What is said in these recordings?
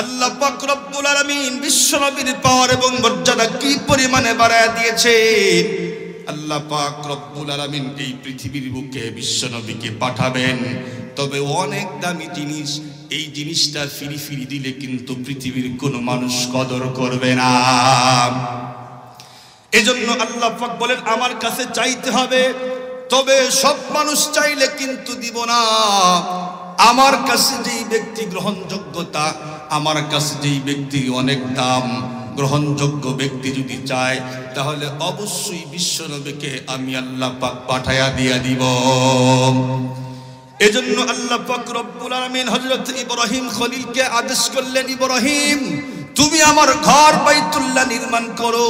আল্লাহ পাক রব্বুল আলামিন বিশ্বনবীর পাওয়ার এবং মর্যাদা কি পরিমাণে বাড়ায় দিয়েছে। আল্লাহ পাক রব্বুল আলামিন এই পৃথিবীর বুকে বিশ্বনবীকে পাঠাবেন, তবে অনেক দামি জিনিস, এই জিনিসটা ফিরি ফিরি দিলে কিন্তু পৃথিবীর কোনো মানুষ কদর করবে না। এজন্য আল্লাহ পাক বলেন আমার কাছে চাইতে হবে, তবে সব মানুষ চাইলে কিন্তু দিব না। আমার কাছে যেই ব্যক্তি গ্রহণযোগ্যতা, আমার কাছে যেই ব্যক্তি অনেক দাম, গ্রহণযোগ্য ব্যক্তি যদি চায়, তাহলে অবশ্যই বিশ্বনবীকে আমি আল্লাহ পাক পাঠায়া দিয়া দিব। এজন্য আল্লাহ পাক রব্বুল আলামিন হযরত ইব্রাহিম খলিলকে আদেশ করলেন, ইব্রাহিম তুমি আমার ঘর বাইতুল্লাহ নির্মাণ করো।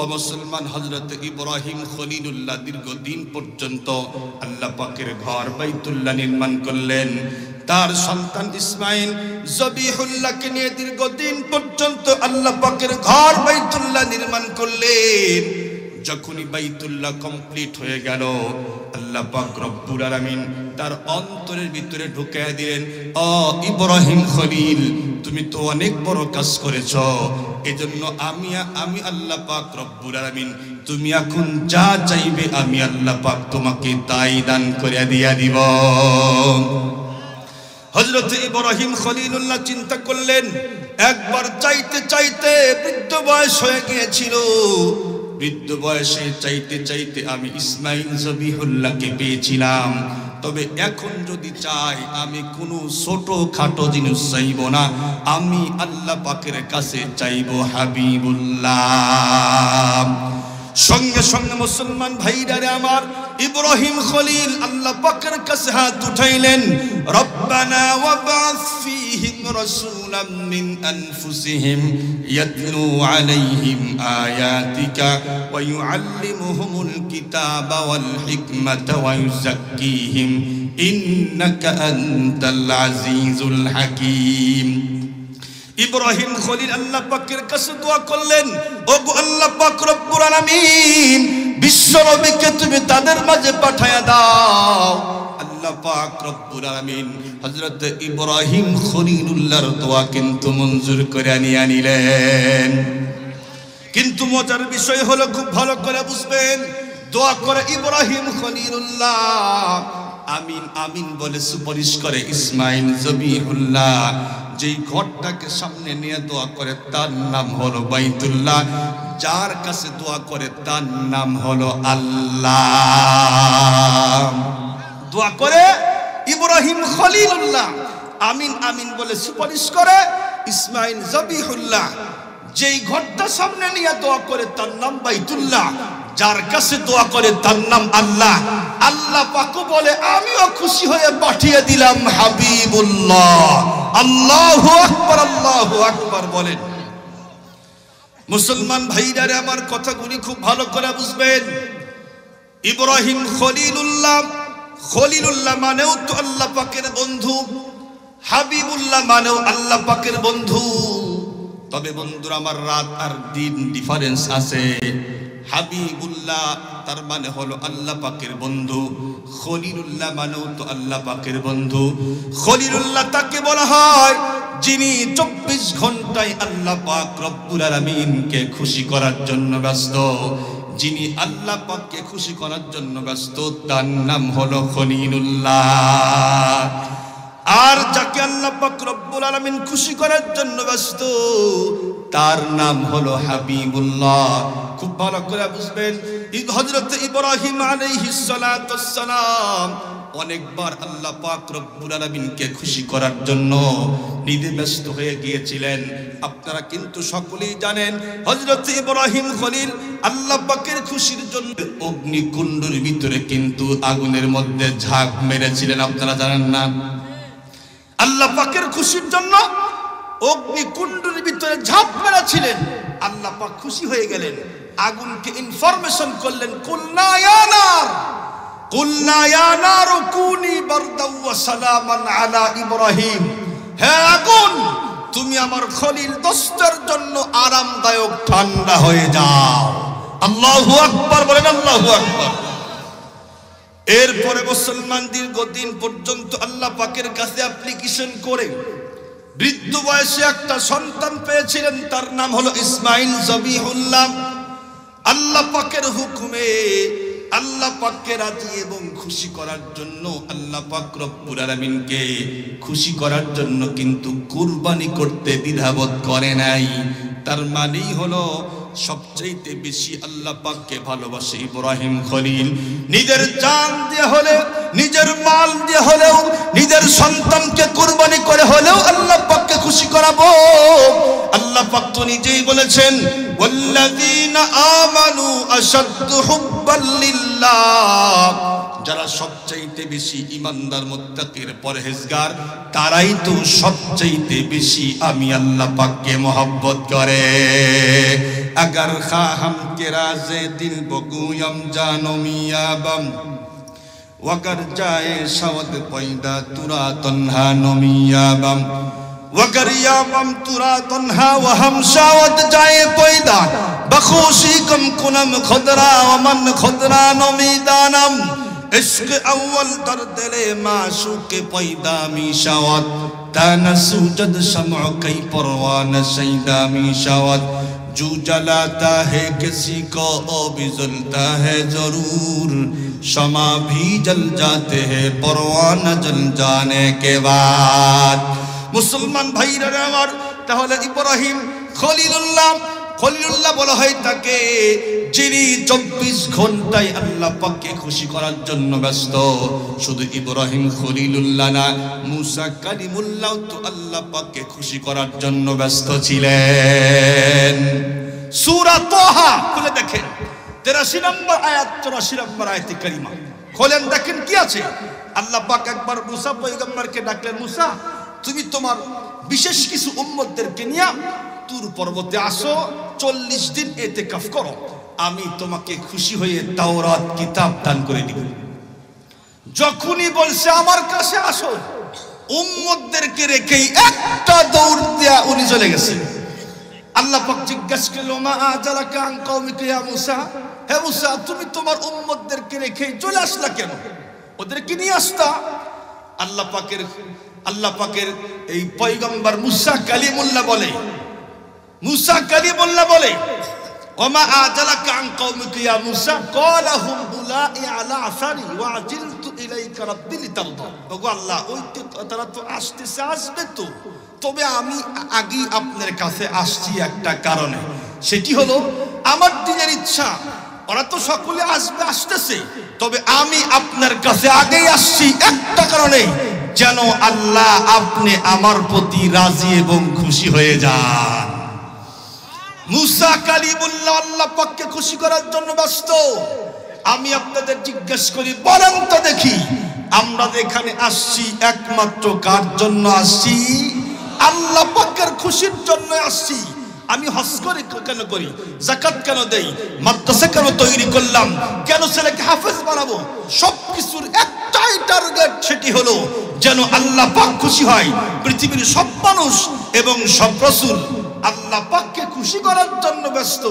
ও মুসলমান, হযরত ইব্রাহিম খলিলুল্লাহ দীর্ঘদিন পর্যন্ত আল্লাহ পাকের ঘর বাইতুল্লাহ নির্মাণ করলেন। তার সন্তান ইসমাইল জবিহুল্লাহকে নিয়ে দীর্ঘদিন পর্যন্ত আল্লাহ পাকের ঘর বাইতুল্লাহ নির্মাণ করলেন। যখনই বাইতুল্লাহ কমপ্লিট হয়ে গেল, আল্লাহ পাক রব্বুল আলামিন তার অন্তরের ভিতরে ঢুকায়া দিলেন, ও ইব্রাহিম খলিল তুমি তো অনেক বড় কাজ করেছো, এজন্য আমি আল্লাহ পাক রব্বুল আলামিন তুমি এখন যা চাইবে আমি আল্লাহ পাক তোমাকে তাই দান করে দিয়া দিব। হযরত ইব্রাহিম খলিলুল্লাহ চিন্তা করলেন, একবার চাইতে চাইতে বৃদ্ধ বয়স হয়ে গিয়েছিল, বৃদ্ধ বয়সে চাইতে চাইতে আমি ইসমাইল জবিহুল্লাহকে পেয়েছিলাম, তবে এখন যদি চাই আমি কোনো ছোট খাটো জিনিস চাইব না, আমি আল্লাহ পাকের কাছে চাইব হাবিবুল্লাহ। সঙ্গে সঙ্গে মুসলমান ভাইরারে আমার ইব্রাহিম খলিল আল্লাহ পাকের কাছে হাত উঠাইলেন, রব্বানা ওয়াবাস ফীহিম রাসূলাম মিন আনফুসিহিম ইয়াতলু আলাইহিম আয়াতিকা ওয়া ইউআল্লিমুহুমুল কিতাবা ওয়াল হিকমাতা ওয়া ইউযাক্কিহিম ইন্নাকা আনতাল আজিজুল হাকীম। ইব্রাহিম খলিল আল্লাহ পাকের কাছে দোয়া করলেন, ওগো আল্লাহ পাক রব্বুল আলামিন বিশ্বনবীকে তুমি তাদের মাঝে পাঠায়া দাও। আল্লাহ পাক রব্বুল আলামিন হযরত ইব্রাহিম খলিলুল্লাহর দোয়া কিন্তু মঞ্জুর করে নিয়ে নিলেন। কিন্তু মজার বিষয় হলো, খুব ভালো করে বুঝবেন, দোয়া করে ইব্রাহিম খলিলুল্লাহ, আমিন আমিন বলে সুপারিশ করে ইসমাইল জবিহুল্লাহ। যেই ঘরটাকে সামনে নিয়ে দোয়া করে তার নাম হলো বাইতুল্লাহ, যার কাছে দোয়া করে তার নাম হলো আল্লাহ। দোয়া করে ইব্রাহিম খলিলুল্লাহ, আমিন আমিন বলে সুপারিশ করে ইসমাইল জবিহুল্লাহ। যেই ঘরটা সামনে নিয়ে দোয়া করে তার নাম বাইতুল্লাহ, যার কাছে দোয়া করে তার নাম আল্লাহ। আল্লাহ পাক বলে আমিও খুশি হয়ে পাঠিয়ে দিলাম হাবিবুল্লাহ। আল্লাহু আকবার, আল্লাহু আকবার বলেন। মুসলমান ভাইরারে আমার কথাগুলি খুব ভালো করে বুঝবেন। ইব্রাহিম খলিলুল্লাহ, খলিলুল্লাহ মানেও তো আল্লাহ পাকের বন্ধু, হাবিবুল্লাহ মানেও আল্লাহ পাকের বন্ধু। তবে বন্ধুরা আমার, রাত আর দিন ডিফারেন্স আছে। হাবিবুল্লাহ তার মানে হলো আল্লাহ পাকের বন্ধু, খলিলুল্লাহ মানেও তো আল্লাহ পাকের বন্ধু। খলিলুল্লাহ তাকে বলা হয় যিনি 24 ঘন্টায় আল্লাহ পাক রব্বুল আলামিনকে খুশি করার জন্য ব্যস্ত। যিনি আল্লাহ পাককে খুশি করার জন্য ব্যস্ত তার নাম হলো খলিলুল্লাহ। আর যাকে আল্লাহ পাক রব্বুল আলামিন খুশি করার জন্য ব্যস্ত তার নাম হলো হাবিবুল্লাহ। খুব ভালো করে বুঝবেন, হযরত ইব্রাহিম আলাইহিস সালাতু ওয়াস সালাম অনেকবার আল্লাহ পাক রব্বুল আলামিনকে খুশি করার জন্য নিজে ব্যস্ত হয়ে গিয়েছিলেন। আপনারা কিন্তু সকলেই জানেন হযরত ইব্রাহিম খলিল আল্লাহ পাকের খুশির জন্য অগ্নিকুণ্ডের ভিতরে কিন্তু আগুনের মধ্যে ঝাঁপ মেরেছিলেন। আপনারা জানেন না? আল্লাহ পাকের খুশির জন্য অগ্নিকুণ্ডের ভিতরে ঝাঁপ মেরেছিলেন। আল্লাহ পাক খুশি হয়ে গেলেন, আগুনকে ইনফরমেশন করলেন, কুলনা ইয়া নার, কুলনা ইয়া নার কুনি বারদাও ওয়া সালামান আলা ইব্রাহিম। হে আগুন, তুমি আমার খলিল দোস্তের জন্য আরামদায়ক ঠান্ডা হয়ে যাও। আল্লাহু আকবার বলেন, আল্লাহু আকবার। এরপরে মুসলমান দীর্ঘদিন পর্যন্ত আল্লাহ পাকের কাছে অ্যাপ্লিকেশন করে বৃদ্ধ বয়সে একটা সন্তান পেয়েছিলেন, তার নাম হলো ইসমাইল জবিহুল্লাহ। আল্লাহ পাকের হুকুমে আল্লাহ পাককে রাজি এবং খুশি করার জন্য আল্লাহ পাক রব্বুল আলামিনকে খুশি করার জন্য কিন্তু কুরবানি করতে দ্বিধাবোধ করে নাই। তার মানেই হলো সবচেয়ে বেশি আল্লাহ পাককে ভালোবাসে ইব্রাহিম খলিল। নিজের জান দিয়ে হলে, নিজের মাল দিয়ে হলেও, নিজের সন্তানকে কুরবানি করে হলেও আল্লাহ পাককে খুশি করাবো। আল্লাহ পাক তো নিজেই বলেছেন, ওয়াল্লাযীনা আমানু আশাদ্দু হুব্বাল লিল্লাহ, যারা সবচাইতে বেশি ইমানদার মুত্তাকির পরহেজগার তারাই তো সবচাইতে বেশি আমি আল্লাহ পাককে मोहब्बत করে। अगर खाहम के राज़े दिल बगुयम जानो मियाबम वगर जाए शवद पैदा तुरा तन्हा नमियाबम वगर याबम तुरा तन्हा वहम शवद जाए पैदा बखुशी कम कुनम खुदरा वमन खुदरा नमीदानम इश्क अव्वल दर दिले माशूक पैदा मी शवद ताना सूजद शमअ कई परवान शैदा मी शवद जो जलाता है किसी को ओ भी जलता है जरूर शमा भी जल जाते हैं परवाना जल जाने के बाद। मुसलमान भाईरा আমার তাহলে ইব্রাহিম খলিলুল্লাহ, খলিলুল্লাহ বলা হয় তাকে যিনি 24 ঘন্টায় আল্লাহ পাককে খুশি করার জন্য ব্যস্ত। শুধু ইব্রাহিম খলিলুল্লাহ না, মুসা কালিমুল্লাহ তো আল্লাহ পাককে খুশি করার জন্য ব্যস্ত ছিলেন। সূরা তাহা খুলে দেখেন 83 নম্বর আয়াত 84 নম্বর আয়াতে কারিমা খোলেন, দেখেন কি আছে। আল্লাহ পাক একবার মুসা পয়গম্বরকে ডাকলেন, মুসা তুমি তোমার বিশেষ কিছু উম্মতদেরকে নিয়ে তুর পর্বতে আসো, 40 দিন ইতিকাফ করো, আমি তোমাকে খুশি হয়ে তাওরাত কিতাব দান করে দিব। যখনই বলছে আমার কাছে আসো, উম্মতদেরকে রেখেই একটা দৌড় দেয়া উনি চলে গেছে। আল্লাহ পাক জিজ্ঞাসা করলো, মা আজালাকা আন কওমিকা ইয়া মুসা, হে মুসা তুমি তোমার উম্মতদেরকে রেখে চলে আসলা কেন? ওদেরকে নিয়ে আসতা। আল্লাহ পাকের এই পয়গম্বর মুসা কালিমুল্লাহ বলে, মুসা কালিমুল্লাহ বলে, ওমা আজালাকা আন কওমিকা ইয়া মুসা ক্বালা হুম উলাই আলা আসারি ওয়া আজিলতু ইলাইকা রাব্বি লিতারদা। ওগো আল্লাহ, ওই তারা তো আসতেছে, আসবে তো, তবে আমি আগেই আপনার কাছে আসছি একটা কারণে, সেটি হলো আমার দিনের ইচ্ছা। ওরা তো সকলে আসবে, আসতেছে, তবে আমি আপনার কাছে আগেই আসছি একটা কারণে, যেন আল্লাহ আপনি আমার প্রতি রাজি এবং খুশি হয়ে যান। মুসা কালিমুল্লাহ আল্লাহ পাককে খুশি করার জন্য ব্যস্ত। আমি আপনাদের জিজ্ঞেস করি, বলেন তো দেখি, আমরা এখানে আসছি একমাত্র কার জন্য আসছি? আল্লাহ পাকের খুশির জন্য আসছি। আমি হজ করে কেন করি, যাকাত কেন দেই, মাদ্রাসা কেন তৈরি করলাম, কেন ছেলেকে হাফেজ বানাবো, সবকিছুর একটাই টার্গেট, সেটি হলো যেন আল্লাহ পাক খুশি হয়। পৃথিবীর সব মানুষ এবং সব রাসূল আল্লাহ পাককে খুশি করার জন্য ব্যস্ত,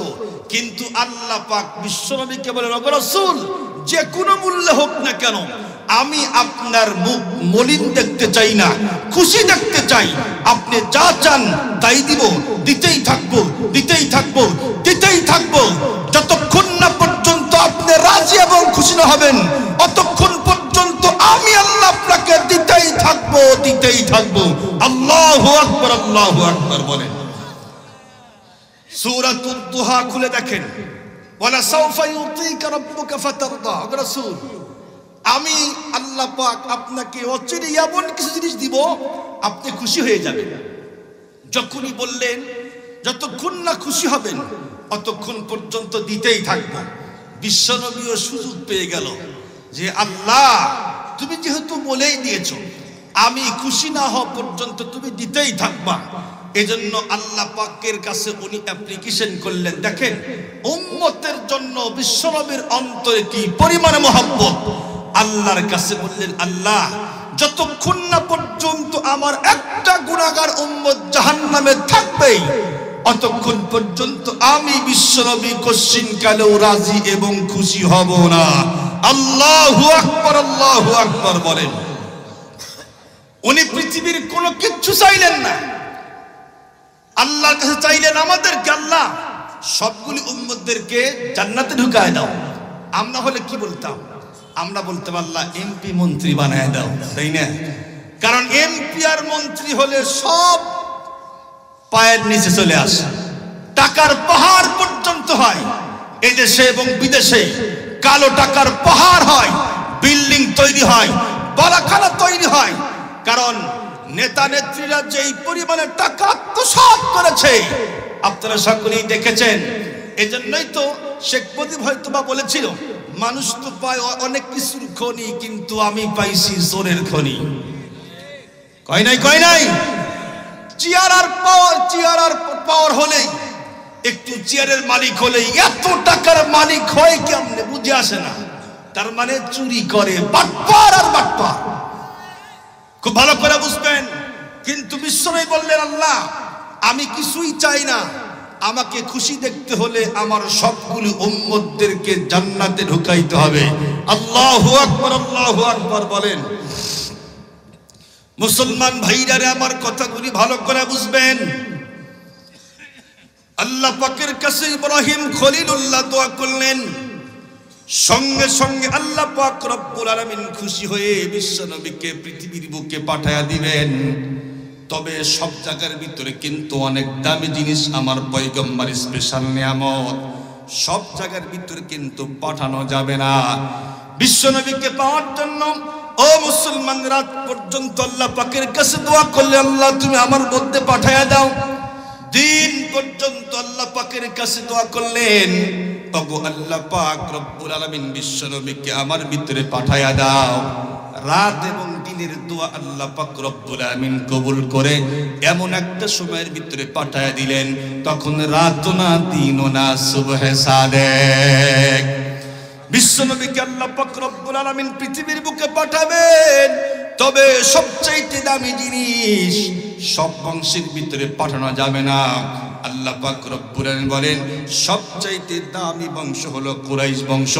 কিন্তু আল্লাহ পাক বিশ্বনবীকে বলেন, ওগো রাসূল যে কোনো মূল্যে হোক না কেন আমি আপনার মুখ মলিন দেখতে চাই না, খুশি দেখতে চাই। আপনি যা চান তাই দিব, দিতেই থাকবো, দিতেই থাকবো, দিতেই থাকবো, যতক্ষণ না পর্যন্ত আপনি রাজি এবং খুশি না হবেন অতক্ষণ পর্যন্ত আমি আল্লাহ আপনাকে দিতেই থাকবো, দিতেই থাকবো। আল্লাহু আকবার, আল্লাহু আকবার বলেন। সূরাতুদ দুহা খুলে দেখেন, ওয়ালা সাওফা ইউতিকা রাব্বুকা ফাতারদা। রাসূল আমি আল্লাহ পাক আপনাকে অচিরে এমন কিছু জিনিস দিব আপনি খুশি হয়ে যাবেন। যখনই বললেন যতক্ষণ না খুশি হবেন অতক্ষণ পর্যন্ত দিতেই থাকব। বিশ্বনবীও সুযোগ পেয়ে গেল যে আল্লাহ তুমি যেহেতু বলেই দিয়েছো আমি খুশি না হওয়া পর্যন্ত তুমি দিতেই থাকবা। এজন্য আল্লাহ পাকের কাছে উনি অ্যাপ্লিকেশন করলেন। দেখেন উম্মতের জন্য বিশ্বনবীর অন্তরে কি পরিমাণে মহব্বত। আল্লাহর কাছে বললেন, আল্লাহ যতক্ষণ না পর্যন্ত আমার একটা গুনাহগার উম্মত জাহান্নামে থাকবে অতক্ষণ পর্যন্ত আমি বিশ্বনবী কশিন কালেও রাজি এবং খুশি হব না। আল্লাহু আকবার, আল্লাহু আকবার বলেন। উনি পৃথিবীর কোনো কিচ্ছু চাইলেন না, আল্লাহর কাছে চাইলেন আমাদেরকে, আল্লাহ সবগুলি উম্মতদেরকে জান্নাতে ঢুকায় দাও। আমরা হলে কি বলতাম? আমরা বলতাম আল্লাহ এমপি মন্ত্রী বানায় দাও, তাই না? কারণ এমপি আর মন্ত্রী হলে সব পায়ের নিচে চলে আসে, টাকার পাহাড় পর্যন্ত হয়। এই দেশে এবং বিদেশে কালো টাকার পাহাড় হয়, বিল্ডিং তৈরি হয়, বালাখানা তৈরি হয়। কারণ নেতা নেত্রীরা যেই পরিমাণে টাকা আত্মসাৎ করেছে আপনারা সকলেই দেখেছেন। এজন্যই তো শেখ মুজিব হয়তো বা বলেছিল, মানুষ তো পায় অনেক কিছুর খনি, কিন্তু আমি পাইছি জোরের খনি। কয় নাই, কয় নাই? চেয়ার আর পাওয়ার হলেই, একটু চেয়ারের মালিক হলেই এত টাকার মালিক হয় কেমনে বুঝে আসে না। তার মানে চুরি করে, বাটপার আর বাটপার। খুব ভালো করে বুঝবেন। কিন্তু বিশ্বনবী বললেন, আল্লাহ আমি কিছুই চাই না, আমাকে খুশি দেখতে হলে আমার সবগুলো উম্মতদেরকে জান্নাতে ঢুকাইতে হবে। আল্লাহু আকবার, আল্লাহু আকবার বলেন। মুসলমান ভাইরা আমার কথাগুলি ভালো করে বুঝবেন। আল্লাহ পাকের কাছে ইব্রাহিম খলিলুল্লাহ দোয়া করলেন, সঙ্গে সঙ্গে আল্লাহ পাক রব্বুল আলামিন খুশি হয়ে বিশ্বনবীকে পৃথিবীর বুকে পাঠায়া দিবেন। তবে সব জায়গার ভিতরে কিন্তু অনেক দামি জিনিস আমার পয়গম্বর স্পেশাল নিয়ামত, সব জায়গার ভিতরে কিন্তু পাঠানো যাবে না। বিশ্বনবীকে পাওয়ার জন্য ও মুসলমান রাত পর্যন্ত আল্লাহ পাকের কাছে দোয়া করলে, আল্লাহ তুমি আমার মধ্যে পাঠায়া দাও। দিন পর্যন্ত আল্লাহ পাকের কাছে দোয়া করলেন, ওগো আল্লাহ পাক রব্বুল আলামিন বিশ্বনবীকে আমার ভিতরে পাঠায়া দাও। রাত এবং দিনের দোয়া আল্লাহ পাক রব্বুল আলামিন কবুল করে এমন একটা সময়ের ভিতরে পাঠায়া দিলেন, তখন রাত না দিন না সুবহে সাদেক। বিশ্বনবীকে আল্লাহ পাক রব্বুল আলামিন পৃথিবীর বুকে পাঠাবেন, তবে সবচাইতে দামি জিনিস সব বংশের ভিতরে পাঠানো যাবে না। আল্লাহ পাক রব্বুল আলামিন বলেন, সবচাইতে দামি বংশ হলো কুরাইশ বংশ।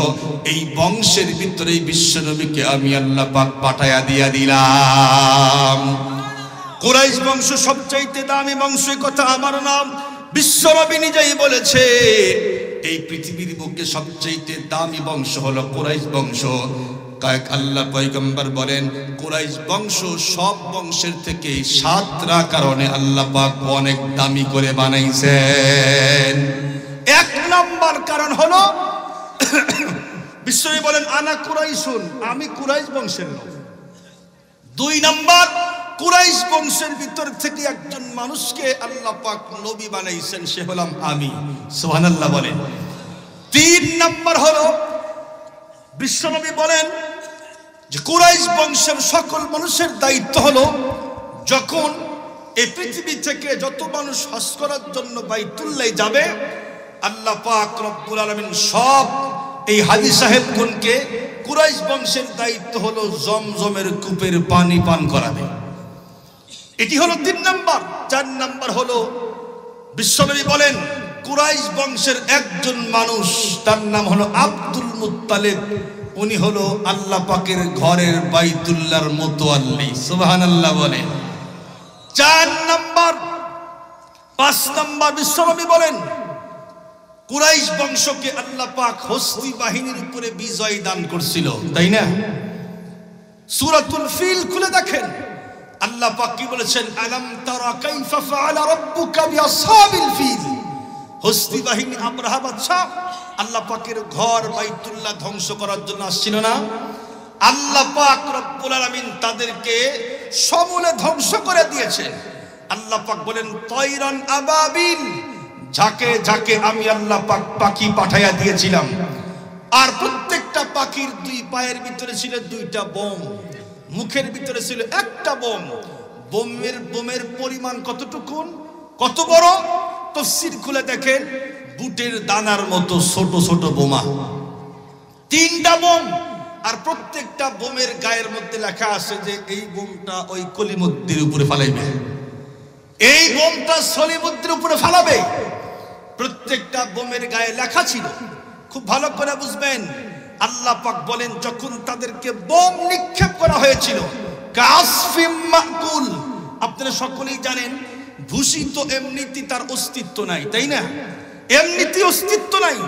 এই বংশের ভিতরে বিশ্বনবীকে আমি আল্লাহ পাক পাঠায়া দিয়া দিলাম। কুরাইশ বংশ সবচাইতে দামি বংশ, কথা আমার নাম বিশ্বনবী নিজেই বলেছে। এই পৃথিবীর বুকে সবচাইতে দামি বংশ হলো কুরাইশ বংশ। কয়েক আল্লাহ পয়গম্বর বলেন, কুরাইশ বংশ সব বংশের থেকে 7টা কারণে আল্লাহ পাক অনেক দামি করে বানাইছেন। 1 নম্বর কারণ হলো বিশ্বনবী বলেন, আনা কুরাইশুন, আমি কুরাইশ বংশের লোক। 2 নম্বর, কুরাইশ বংশের ভিতর থেকে একজন মানুষকে আল্লাহ পাক নবী বানাইছেন, সে হলাম আমি। সুবহানাল্লাহ বলেন। 3 নম্বর হলো বিশ্বনবী বলেন যে কুরাইশ বংশের সকল মানুষের দায়িত্ব হলো, যখন এই পৃথিবী থেকে যত মানুষ হজ করার জন্য বাইতুল্লাহ যাবে, আল্লাহ পাক রব্বুল আলামিন সব এই হাজী সাহেবগণকে কুরাইশ বংশের দায়িত্ব হলো জমজমের কূপের পানি পান করাবে। এটি হলো 3 নম্বর। 4 নম্বর হলো বিশ্বনবী বলেন, কুরাইশ বংশের একজন মানুষ, তার নাম হলো আব্দুল মুত্তালিব, উনি হলো আল্লাহ পাকের ঘরের বাইতুল্লাহর মুতাওয়াল্লি। সুবহানাল্লাহ বলেন। 4 নম্বর। 5 নম্বর বিশ্বনবী বলেন, কুরাইশ বংশকে আল্লাহ পাক হস্তি বাহিনীর উপরে বিজয় দান করছিল, তাই না? সূরাতুল ফিল খুলে দেখেন, আল্লাহ পাক কি বলেছেন, আলাম তারা কাইফা ফাআলা রাব্বুকা বিআসহাবিল ফিল। হস্তি বাহিনী আবরাহা বাদশা আল্লাহ পাকের ঘর বাইতুল্লাহ ধ্বংস করার জন্য আসছিল না? আল্লাহ পাক রব্বুল আলামিন তাদেরকে সমূলে ধ্বংস করে দিয়েছেন। আল্লাহ পাক বলেন, তায়রান আবাবিল, ঝাঁকে ঝাঁকে আমি আল্লাহ পাক পাখি পাঠাইয়া দিয়েছিলাম। আর প্রত্যেকটা পাখির 2 পায়ের ভিতরে ছিল 2টা বোম, মুখের ভিতরে ছিল 1টা বোম। বোমের পরিমাণ কতটুকু, কত বড়? তাফসীর খুলে দেখেন, বুটের দানার মতো ছোট ছোট বোমা। 3টা বোম, আর প্রত্যেকটা বোমের গায়ের মধ্যে লেখা আছে যে এই বোমটা ওই কলিমুদ্দির উপরে ফালাইবে, এই বোমটা সলিমুদ্দির উপরে ফালাবে। প্রত্যেকটা বোমের গায়ে লেখা ছিল। খুব ভালো করে বুঝবেন। আল্লাহ পাক বলেন, যখন তাদেরকে বোম নিক্ষেপ করা হয়েছিল, কাসফিম মাকুল, আপনারা সকলেই জানেন ভুসি তো এমনিতে তার অস্তিত্ব নাই, তাই না? এমনিতে অস্তিত্ব নাই।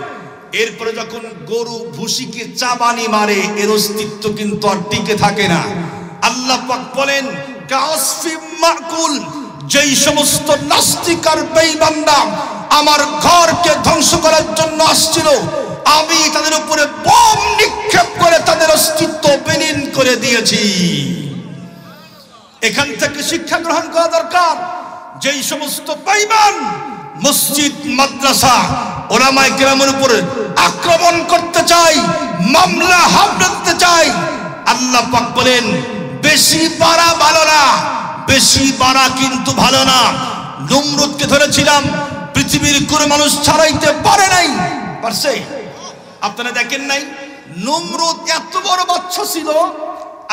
এরপরে যখন গরু ভুসিকে চাবানি মারে, এর অস্তিত্ব কিন্তু আর টিকে থাকে না। আল্লাহ পাক বলেন কাসফিম মাকুল, যেই সমস্ত নাস্তিক আর বেঈমানরা আমার ঘরকে ধ্বংস করার জন্য আসছিল, আমি তাদের উপরে বোম নিক্ষেপ করে তাদের অস্তিত্ব বিলীন করে দিয়েছি। এখান থেকে শিক্ষা গ্রহণ করা দরকার। যেই সমস্ত বেঈমান মসজিদ, মাদ্রাসা, ওলামায়ে কেরামের উপরে আক্রমণ করতে চায়, মামলা হামলা দিতে চায়, আল্লাহ পাক বলেন বেশি বাড়া ভালো না, বেশি বাড়া কিন্তু ভালো না। নমরুদকে ধরেছিলাম, পৃথিবীর কোনো মানুষ ছাড়াইতে পারে নাই, পারছে? আপনারা দেখেন নাই? নমরুদ এত বড় বাচ্চা ছিল,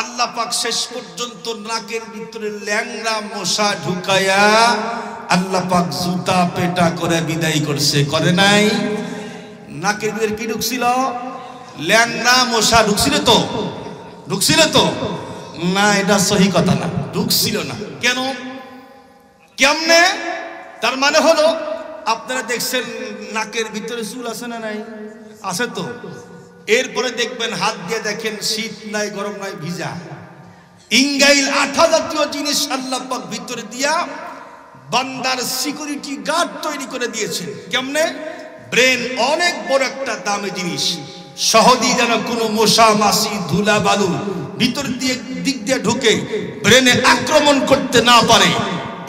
আল্লাহ পাক শেষ পর্যন্ত নাকের ভিতরে ল্যাংড়া মশা ঢুকায়া আল্লাহ পাক জুতা পেটা করে বিদায় করছে, করে নাই? নাকের ভিতরে কি ঢুকছিল? ল্যাংড়া মশা ঢুকছিল তো? ঢুকছিল তো না? এটা সহি কথা না, ঢুকছিল না। কেন? কেমনে? তার মানে হলো আপনারা দেখছেন নাকের ভিতরে চুল আছে না নাই? আছে তো। এরপরে দেখবেন হাত দিয়ে দেখেন শীত নাই, গরম নাই, ভিজা। ইঙ্গাইল আঠা জাতীয় জিনিস আল্লাহ পাক ভিতরে দিয়া বান্দার সিকিউরিটি গার্ড তৈরি করে দিয়েছেন। কেমনে? ব্রেন অনেক বড় একটা দামি জিনিস, সহজেই যেন কোনো মশা মাছি ধুলা বালু ভিতর দিয়ে দিক দিয়ে ঢুকে ব্রেনে আক্রমণ করতে না পারে।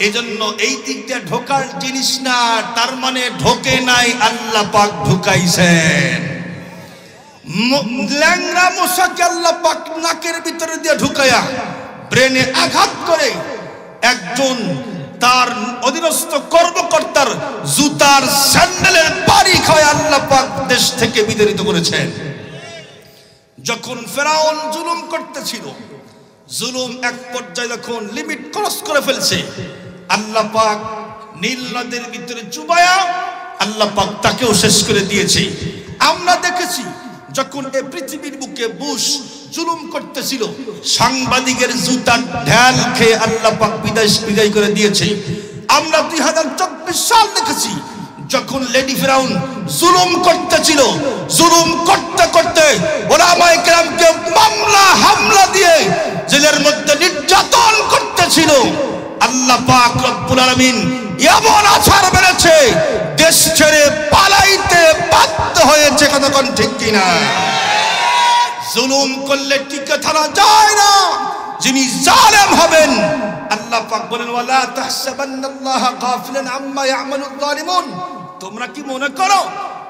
এজন্য এই দিক দিয়ে ঢোকার জিনিস না, তার মানে ঢোকে নাই, আল্লাহ পাক ঢুকাইছেন। ল্যাংড়া মশাকে আল্লাহ পাক নাকের ভিতরে দিয়ে ঢুকায়া ব্রেনে আঘাত করে একজন তার অধীনস্থ কর্মকর্তার জুতার স্যান্ডেলের বাড়ি খায় আল্লাহ পাক দেশ থেকে বিতাড়িত করেছেন। যখন ফেরাউন জুলুম করতেছিল, জুলুম এক পর্যায়ে যখন লিমিট ক্রস করে ফেলছে, আল্লাহ পাক নীল নদের ভিতরে চুবায়া আল্লাহ পাক তাকেও শেষ করে দিয়েছে। আমরা দেখেছি যখন এই পৃথিবীর বুকে বুশ জুলুম করতেছিল, সাংবাদিকের জুতার ঢাল খেয়ে আল্লাহ পাক বিদায় করে দিয়েছে। আমরা 2024 সাল দেখেছি যখন লেডি ফেরাউন জুলুম করতেছিল, জুলুম করতে করতে ওলামায়ে কেরামকে মামলা হামলা দিয়ে জেলের মধ্যে নির্যাতন করতেছিল, আল্লাহ পাক রব্বুল আলামিন এমন আছাড় মেরেছে, দেশ ছেড়ে পালাইতে বাধ্য হয়েছে। কতক্ষণ ঠিক কিনা? জুলুম করলে টিকে থাকা যায় না। যিনি জালেম হবেন, আল্লাহ পাক বলেন ওয়ালা তাহসাবান্নাল্লাহা গাফিলান আম্মা ইয়ামালুয যালিমুন, তোমরা কি মনে করো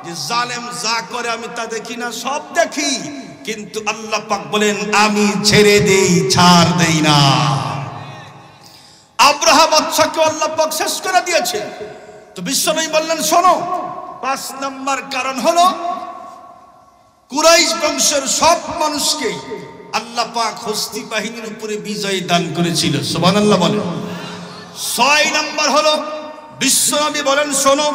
যে জালেম যা করে আমি তা দেখি না? সব দেখি, কিন্তু আল্লাহ পাক বলেন আমি ছেড়ে দেই, ছাড় দেই না। আব্রাহা বাদশাকে আল্লাহ পাক শেষ করে দিয়েছে। তো বিশ্বনবী বললেন শোনো, 5 নম্বর কারণ হলো কুরাইশ বংশের সব মানুষকে আল্লাহ পাক হস্তি বাহিনীর উপরে বিজয় দান করেছিল। সুবহানাল্লাহ বলেন। 6 নম্বর হলো বিশ্বনবী বলেন শোনো,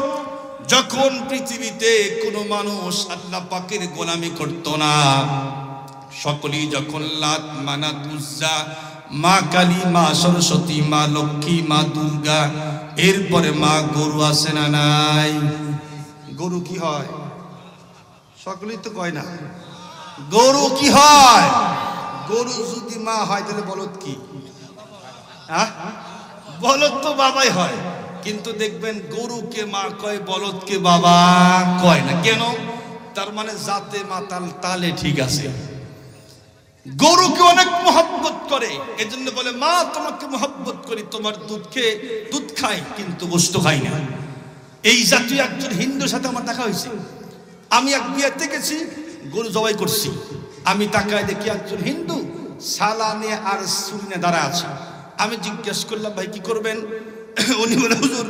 যখন পৃথিবীতে কোনো মানুষ আল্লাহ পাকের গোলামি করত না, সকলেই যখন লাত, মানাত, উজ্জা, মা কালী, মা সরস্বতী, মা লক্ষ্মী, মা দুর্গা, এরপরে মা গরু আছে না নাই? গরু কি হয়? সকলেই তো কয় না। গরু কি হয়? গরু যদি মা হয় তাহলে বলদ কি? বলদ তো বাবাই হয়, কিন্তু দেখবেন গরুকে মা কয়, বলদকে বাবা কয় না। কেন? তার মানে জাতে মাতাল তালে ঠিক আছে। গরুকে অনেক মহব্বত করে, এজন্য বলে মা তোমাকে মহব্বত করি, তোমার দুধ খাই কিন্তু গোশত খাই না। এই জাতীয় একজন হিন্দুর সাথে আমার দেখা হয়েছে। আমি এক বিয়েতে গেছি, গরু জবাই করছি, আমি তাকায় দেখি একজন হিন্দু সালানে আর সুরিনে দাঁড়া আছে। আমি জিজ্ঞেস করলাম ভাই কি করবেন? উনি বলে হুজুর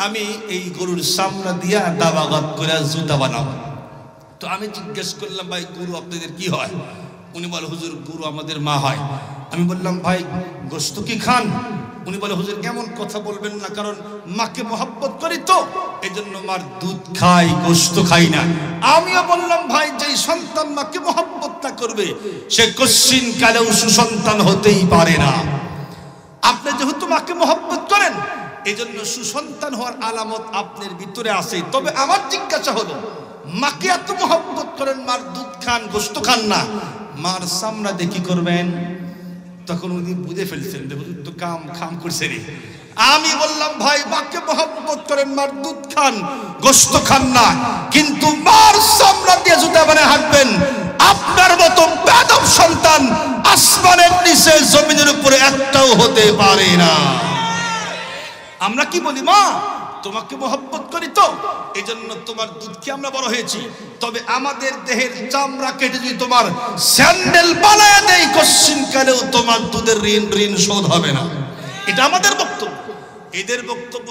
আমি এই গরুর সামনে দিয়া দাবাগাত করে জুতা বানাবো। তো আমি জিজ্ঞেস করলাম ভাই গরু আপনাদের কি হয়? উনি বলে হুজুর গরু আমাদের মা হয়। আমি বললাম ভাই গোশত কি খান? উনি বলে হুজুর কেমন কথা বলবেন না, কারণ মাকে মহব্বত করি তো এজন্য মার দুধ খাই, গোশত খাই না। আমিও বললাম ভাই যেই সন্তান মাকে মহব্বত না করবে সে কশ্চিন কালেও সুসন্তান হতেই পারে না। আপনি যেহেতু মাকে মহব্বত করেন, এজন্য সুসন্তান হওয়ার আলামত আপনার ভিতরে আছে। তবে আমার জিজ্ঞাসা হলো, মাকে এত মহব্বত করেন, মার দুধ খান, গোশত খান না, মার সামনা দিয়ে কি করবেন? তখন উনি বুঝে ফেলছেন যে হুজুর তো খাম করছে রে। আমি বললাম, ভাই মাকে মহব্বত করেন, মার দুধ খান, গোশত খান না, কিন্তু মার সামনা দিয়ে জুতা বানিয়ে হাঁটবেন। আপনার মতো বেয়াদব সন্তান আসমানের নিচে জমিনের উপরে একটাও হতে পারে না। আমরা কি বলি, মা তোমাকে মহব্বত করি তো এই জন্য তোমার দুধ খেয়ে আমরা বড় হয়েছি, তবে আমাদের দেহের চামড়া কেটে যদি তোমার স্যান্ডেল বানায় দেয়, কোশ্চিন কালেও তোমার দুধের ঋণ শোধ হবে না। এটা আমাদের বক্তব্য। এদের বক্তব্য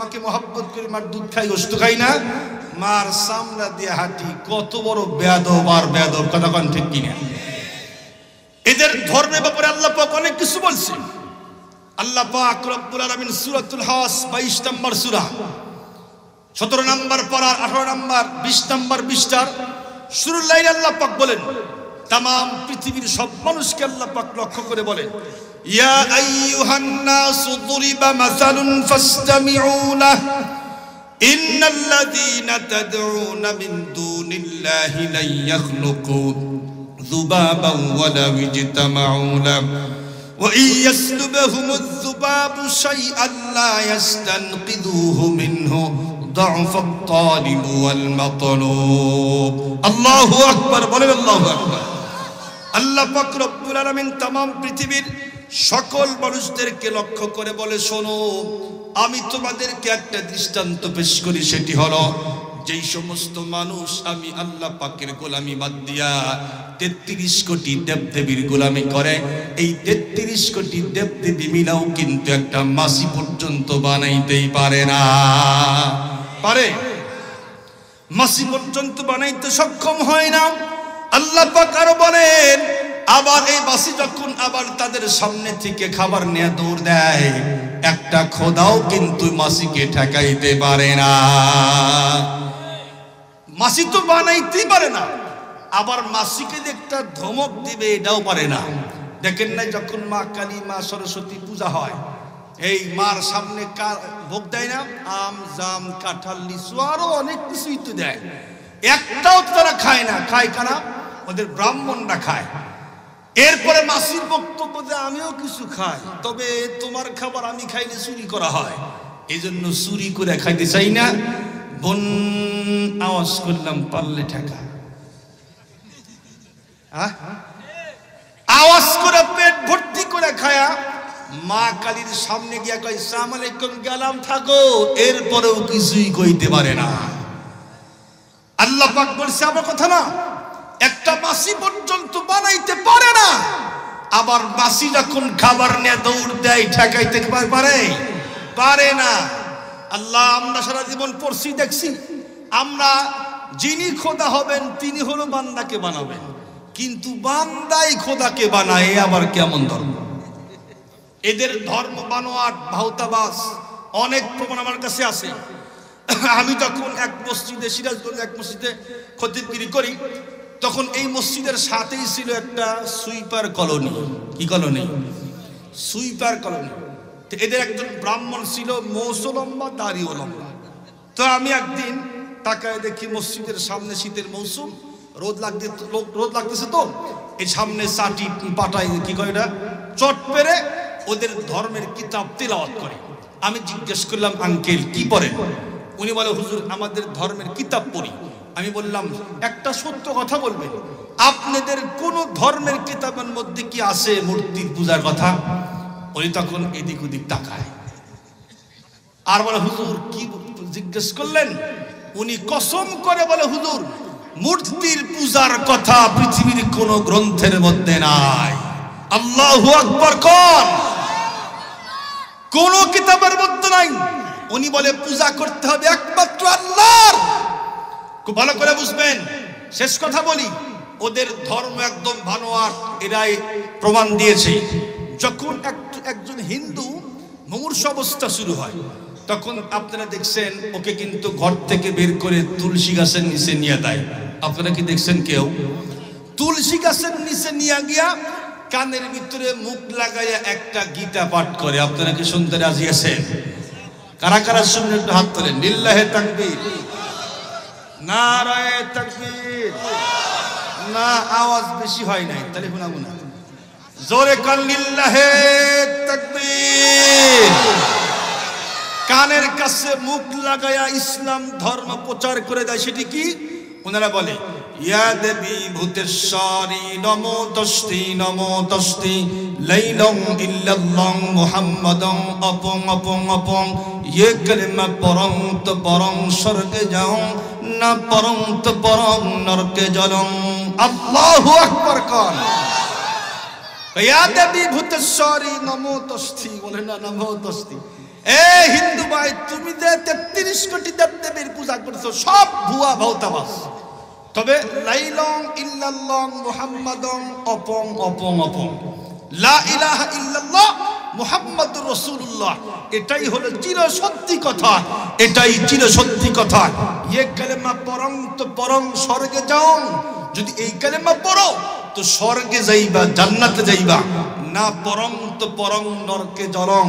মাকে মহব্বত করি, মার দুধ খাই, গোশত খাই না, মার চামড়া দিয়ে হাঁটি। কত বড় বেয়াদব আর বেয়াদব, কথা কোন ঠিক কিনা? এদের ধর্মের ব্যাপারে আল্লাহ পাক অনেক কিছু বলছে। আল্লাহ পাক রব্বুল আলামিন সূরাতুল হাস 22 নম্বর সূরা 17 নম্বর পারার 18 নম্বর 20 নম্বর পৃষ্ঠার শুরুর লাইনে আল্লাহ পাক বলেন, तमाम পৃথিবীর সব মানুষকে আল্লাহ পাক লক্ষ্য করে বলেন, ইয়া আইয়ুহান নাসু দুরিবা মাসালুন ফাসতামিউ লাহু ইন্নাল্লাযীনা তাদউনা মিন দুনিল্লাহি লা ইয়াখলুকু যুবাবান ওয়ালা ইজতামাউ লাহু وإن يسلبهم الذباب شيئا لا يستنقذوه منه ضعف الطالب والمطلوب الله أكبر বলেন আল্লাহু আকবার। আল্লাহ পাক রব্বুল আলামিন तमाम পৃথিবীর সকল মানুষদেরকে লক্ষ্য করে বলে, শোনো আমি তোমাদেরকে একটা দৃষ্টান্ত পেশ করি, সেটি হলো যেই সমস্ত মানুষ আমি আল্লাহ পাকের গোলামি বাদ দিয়া 33 কোটি দেবদেবীর গোলামি করে, এই 33 কোটি দেবদেবী মিলাও কিন্তু একটা মাসি পর্যন্ত বানাইতেই পারে না। পারে? মাসি পর্যন্ত বানাইতে সক্ষম হয় না। আল্লাহ পাক আরো বলেন, আবার এই মাসি যখন আবার তাদের সামনে থেকে খাবার নিয়ে দৌড় দেয়, একটা খোদাও কিন্তু মাসিকে ঠেকাইতে পারে না। মাসি তো বানাইতেই পারে না, আবার মাসিকে যে একটা ধমক দিবে এটাও পারে না। দেখেন না, যখন মা কালী, মা সরস্বতী পূজা হয়, এই মার সামনে ভোগ দেয় না, আম, জাম, কাঁঠাল, লিচু, আরো অনেক কিছুই তো দেয়, একটাও তারা খায় না। খায় কারা? ওদের ব্রাহ্মণরা খায়। এরপরে মাসির বক্তব্য যে আমিও কিছু খাই, তবে তোমার খাবার আমি খাইলে চুরি করা হয়, এই জন্য চুরি করে খাইতে চাই না। বোন আওয়াজ করলাম, পারলে ঠেকা। আওয়াজ করে পেট ভর্তি করে খায়া মা কালীর সামনে গিয়া কয়, আসসালামু আলাইকুম, গেলাম, থাকো। এরপরেও কিছুই কইতে পারে না। আল্লাহ পাক বলছে আমার কথা না, একটা মাসি পর্যন্ত বানাইতে পারে না, আবার মাসি যখন খাবার নিয়ে দৌড় দেয় ঠেকাইতে পারে না। আল্লাহ আমরা সারা জীবন পড়ছি, দেখছি, আমরা যিনি খোদা হবেন তিনি হলো বান্দাকে বানাবেন, কিন্তু বান্দাই খোদাকে বানায়, আবার কেমন ধর্ম? এদের ধর্ম বানোয়াট, ভাওতাবাস, অনেক প্রমাণ আমার কাছে আছে। আমি তখন এক মসজিদে, সিরাজগঞ্জ এক মসজিদে খতিবগিরি করি, তখন এই মসজিদের সাথেই ছিল একটা সুইপার কলোনি। কি কলোনি? Sweeper colony. এদের একজন ব্রাহ্মণ ছিল, মৌসো লম্বা, দাড়িও লম্বা। তো আমি একদিন তাকায় দেখি মসজিদের সামনে শীতের মৌসুম, রোদ লাগতেছে, তো এই সামনে চাটি পাটায় কি করে এটা চট পেরে ওদের ধর্মের কিতাব তেলাওয়াত করে। আমি জিজ্ঞেস করলাম, আঙ্কেল কি পড়েন? উনি বলে, হুজুর আমাদের ধর্মের কিতাব পড়ি। আমি বললাম, একটা সত্য কথা বলবেন, আপনাদের কোন ধর্মের কিতাবের মধ্যে কি আছে মূর্তির পূজার কথা? উনি তখন এদিক ওদিক তাকায় আর বলে, হুজুর কি জিজ্ঞেস করলেন? উনি কসম করে বলে, হুজুর মূর্তির পূজার কথা পৃথিবীর কোন গ্রন্থের মধ্যে নাই। আল্লাহু আকবার কোন? কোন কিতাবের মধ্যে নাই। উনি বলে, পূজা করতে হবে একমাত্র আল্লাহর। খুব ভালো করে বুঝবেন। শেষ কথা বলি, ওদের ধর্ম একদম ভানোয়াট, এরাই প্রমাণ দিয়েছে। যখন একজন হিন্দু মুমূর্ষ অবস্থা শুরু হয়, তখন আপনারা দেখছেন ওকে কিন্তু ঘর থেকে বের করে তুলসী গাছের নিচে নিয়ে দেয়। আপনারা কি দেখছেন কেউ তুলসী গাছের নিচে নিয়ে গিয়া কানের ভিতরে মুখ লাগাইয়া একটা গীতা পাঠ করে। আপনারা কি শুনতে রাজি আছেন? কারা কারা শুনলে একটু হাত তোলেন। লিল্লাহে তাকবীর, নারায়ে তাকবীর। না, আওয়াজ বেশি হয় নাই, তাহলে শোনাবো না। জোরে কান লিল্লাহে তাকবীর। কানের কাছে মুখ লাগায়া ইসলাম ধর্ম প্রচার করে দেয়। সেটি কি? ওনারা বলে ইয়া দেবী ভূতেশ্বরী নমো তস্তি নমো তস্তি লাইলং ইল্লাল্লাহ মুহাম্মাদং অপং অপং অপং ये कलमा পরং তো পরং স্বর্গে যাও না পরং তো পরং নরকে জ্বলং। আল্লাহু আকবার। কোন ইয়া দেবী ভূতেশ্বরী নমো তস্তি বলে না নমো তস্তি। এ হিন্দু ভাই, তুমি যে 33 কোটি দেবদেবীর পূজা করছো সব ভুয়া ভাওতাবাজ। তবে লাইলং ইল্লাল্লাহ মুহাম্মাদং অপং অপং অপং লা ইলাহা ইল্লাল্লাহ মুহাম্মাদুর রাসূলুল্লাহ, এটাই হলো চির সত্যি কথা, এটাই চির সত্যি কথা। ये कलमा পরং তো পরং স্বর্গে যাও। যদি এই কালেমা পড়ো তো স্বর্গে যাইবা, জান্নাতে যাইবা। না পরং তো পরং নরকে জ্বলং।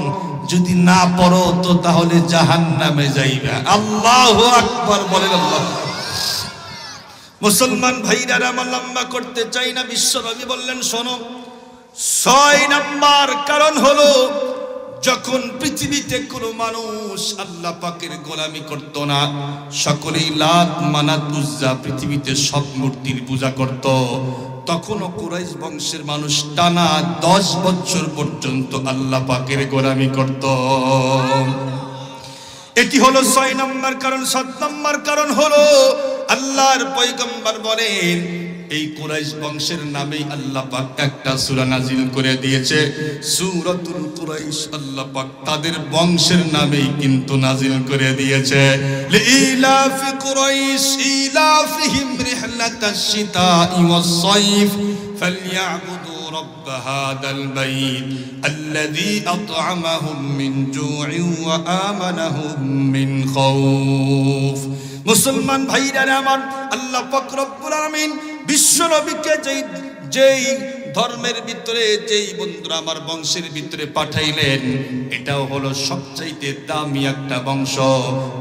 যদি না পড়ো তো তাহলে জাহান্নামে যাইবা। আল্লাহু আকবার বলেন। আল্লাহ। মুসলমান ভাইরা আমার লম্বা করতে চাই না, বিশ্বনবী বললেন শোনো, 6 নাম্বার কারণ হলো যখন পৃথিবীতে কোনো মানুষ আল্লাহ পাকের গোলামি করত না, সকলেই লাত মানাত উজ্জা পৃথিবীতে সব মূর্তির পূজা করত, তখনও কুরাইশ বংশের মানুষ টানা 10 বছর পর্যন্ত আল্লাহ পাকের গোলামি করত। এটি হলো 6 নম্বর কারণ। 7 নম্বর কারণ হলো আল্লাহর পয়গম্বর বলেন এই কুরাইশ বংশের নামেই আল্লাহ পাক একটা সূরা নাজিল করে দিয়েছে, সূরাতুল কুরাইশ। আল্লাহ পাক তাদের বংশের নামেই কিন্তু নাজিল করে দিয়েছে। লিইলাফি কুরাইশ ইলাফিহিম রিহলাতাশ শিতাই ওয়াস সাইফ ফালইয়াবুদু رب هذا البيت الذي أطعمهم من جوع وآمنهم من خوف। মুসলমান ভাইরা আমার, আল্লাহ পাক রব্বুল আলামিন বিশ্ব নবীকে যেই ধর্মের ভিতরে, যেই বন্ধুরা আমার বংশের ভিতরে পাঠাইলেন, এটাও হলো সবচাইতে দামি একটা বংশ।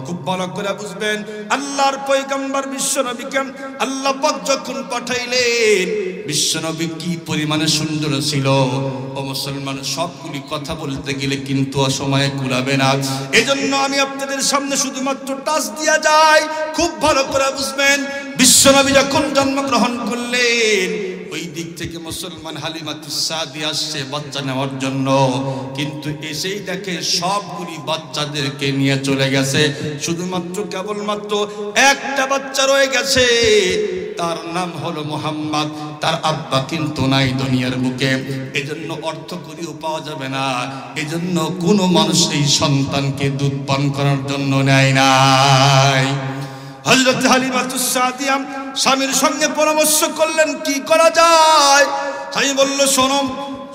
খুব ভালো করে বুঝবেন, আল্লাহর পয়গম্বর বিশ্ব নবীকে আল্লাহ পাক যখন পাঠাইলেন, বিশ্ব নবী কি পরিমাণে সুন্দর ছিল। ও মুসলমান, সবগুলি কথা বলতে গেলে কিন্তু অসময়ে কুলাবে না। এজন্য আমি আপনাদের সামনে শুধুমাত্র টাচ দিয়া যাই। খুব ভালো করে বুঝবেন, বিশ্ব নবী যখন জন্মগ্রহণ করলেন, ওই দিক থেকে মুসলমান হালিমাতুস সাদিয়া আসছে বাচ্চা নেওয়ার জন্য, কিন্তু এসেই দেখে সবগুলি বাচ্চাদেরকে নিয়ে চলে গেছে, শুধুমাত্র কেবলমাত্র একটা বাচ্চা রয়ে গেছে, তার নাম হলো মুহাম্মদ। তার আব্বা কিন্তু নাই দুনিয়ার বুকে, এজন্য অর্থ করিও পাওয়া যাবে না। এজন্য কোনো মানুষ এই সন্তানকে দুধ পান করার জন্য নেয় নাই। হযরত হালিমাতুস সাদিয়া স্বামীর সঙ্গে পরামর্শ করলেন কি করা যায়। স্বামী বলল শোনো,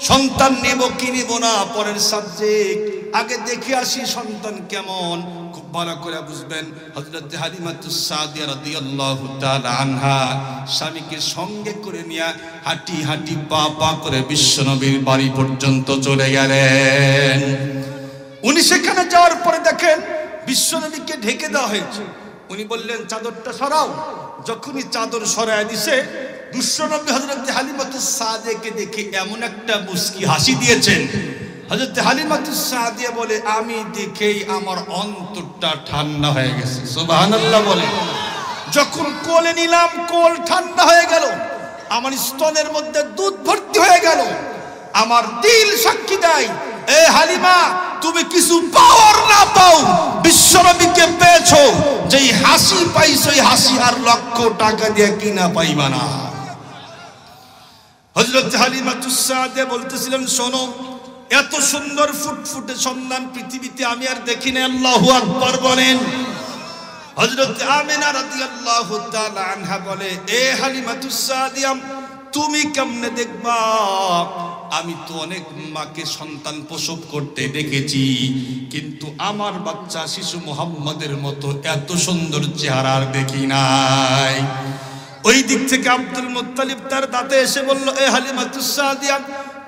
সন্তান নেব কি নেব না পরের সাবজেক্ট, আগে দেখে আসি সন্তান কেমন। খুব ভালো করে বুঝবেন, হযরত হালিমাতুস সাদিয়া রাদিয়াল্লাহু তাআলা আনহা স্বামীকে সঙ্গে করে নিয়ে হাঁটি হাঁটি পা পা করে বিশ্বনবীর বাড়ি পর্যন্ত চলে গেলেন। উনি সেখানে যাওয়ার পরে দেখেন বিশ্বনবীকে ঢেকে দেওয়া হয়েছে। উনি বললেন চাদরটা সরাও। যখনই চাদর সরায় দিছে, বিশ্বনবী হযরত হালিমাতুস সাদিয়াকে দেখে এমন একটা মুস্কি হাসি দিয়েছেন, হযরত হালিমাতুস সাদিয়া বলে আমি দেখেই আমার অন্তরটা ঠান্ডা হয়ে গেছে। সুবহানাল্লাহ বলে। যখন কোলে নিলাম, কোল ঠান্ডা হয়ে গেল, আমার স্তনের মধ্যে দুধ ভর্তি হয়ে গেল। আমার দিল সাক্ষী দেয়, এ হালিমা, তুমি কিছু পাও আর না পাও, বিশ্বনবীকে পেয়েছো। যেই হাসি পাইছো, এই হাসি আর লক্ষ টাকা দিয়ে কিনা পাইবা না। হযরত হালিমাতুস সাদিয়া বলতেছিলেন শোনো, এত সুন্দর ফুটফুটে সন্তান পৃথিবীতে আমি আর দেখি না। আল্লাহু আকবার বলেন। হযরত আমিনা রাদিয়াল্লাহু তাআলা আনহা বলে, এ হালিমাতুস সাদিয়া, তুমি কেমনে দেখবা? আমি তো অনেক মাকে সন্তান প্রসব করতে দেখেছি, কিন্তু আমার বাচ্চা শিশু মুহাম্মদের মতো এত সুন্দর চেহারা আর দেখি নাই। ওই দিক থেকে আব্দুল মুত্তালিব তার দাঁতে এসে বলল, এ হালিমাতুস সাদিয়া,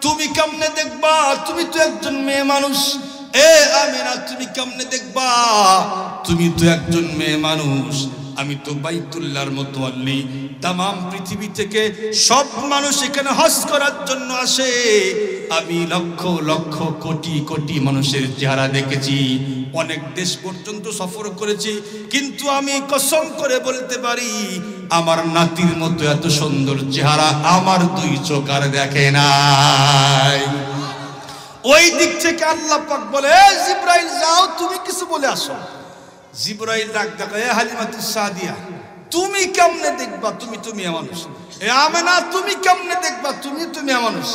তুমি কেমনে দেখবা? তুমি তো একজন মেয়ে মানুষ। এ আমেনা, তুমি কেমনে দেখবা? তুমি তো একজন মেয়ে মানুষ। আমি তো বাইতুল্লাহর মুতাওয়াল্লি। তামাম পৃথিবী থেকে সব মানুষ এখানে হজ করার জন্য আসে। আমি লক্ষ লক্ষ কোটি কোটি মানুষের চেহারা দেখেছি, অনেক দেশ পর্যন্ত সফর করেছি, কিন্তু আমি কসম করে বলতে পারি আমার নাতির মতো এত সুন্দর চেহারা আমার দুই চোখ আর দেখে নাই। ওই দিক থেকে আল্লাহ পাক বলে, জিবরাইল যাও, তুমি কিছু বলে আসো। জিবরাইল ডাক ডাকা, এ হালিমাতুস সাদিয়া, তুমি কেমনে দেখবা? তুমি মানুষ। এ আমেনা, তুমি কেমনে দেখবা? তুমি মানুষ।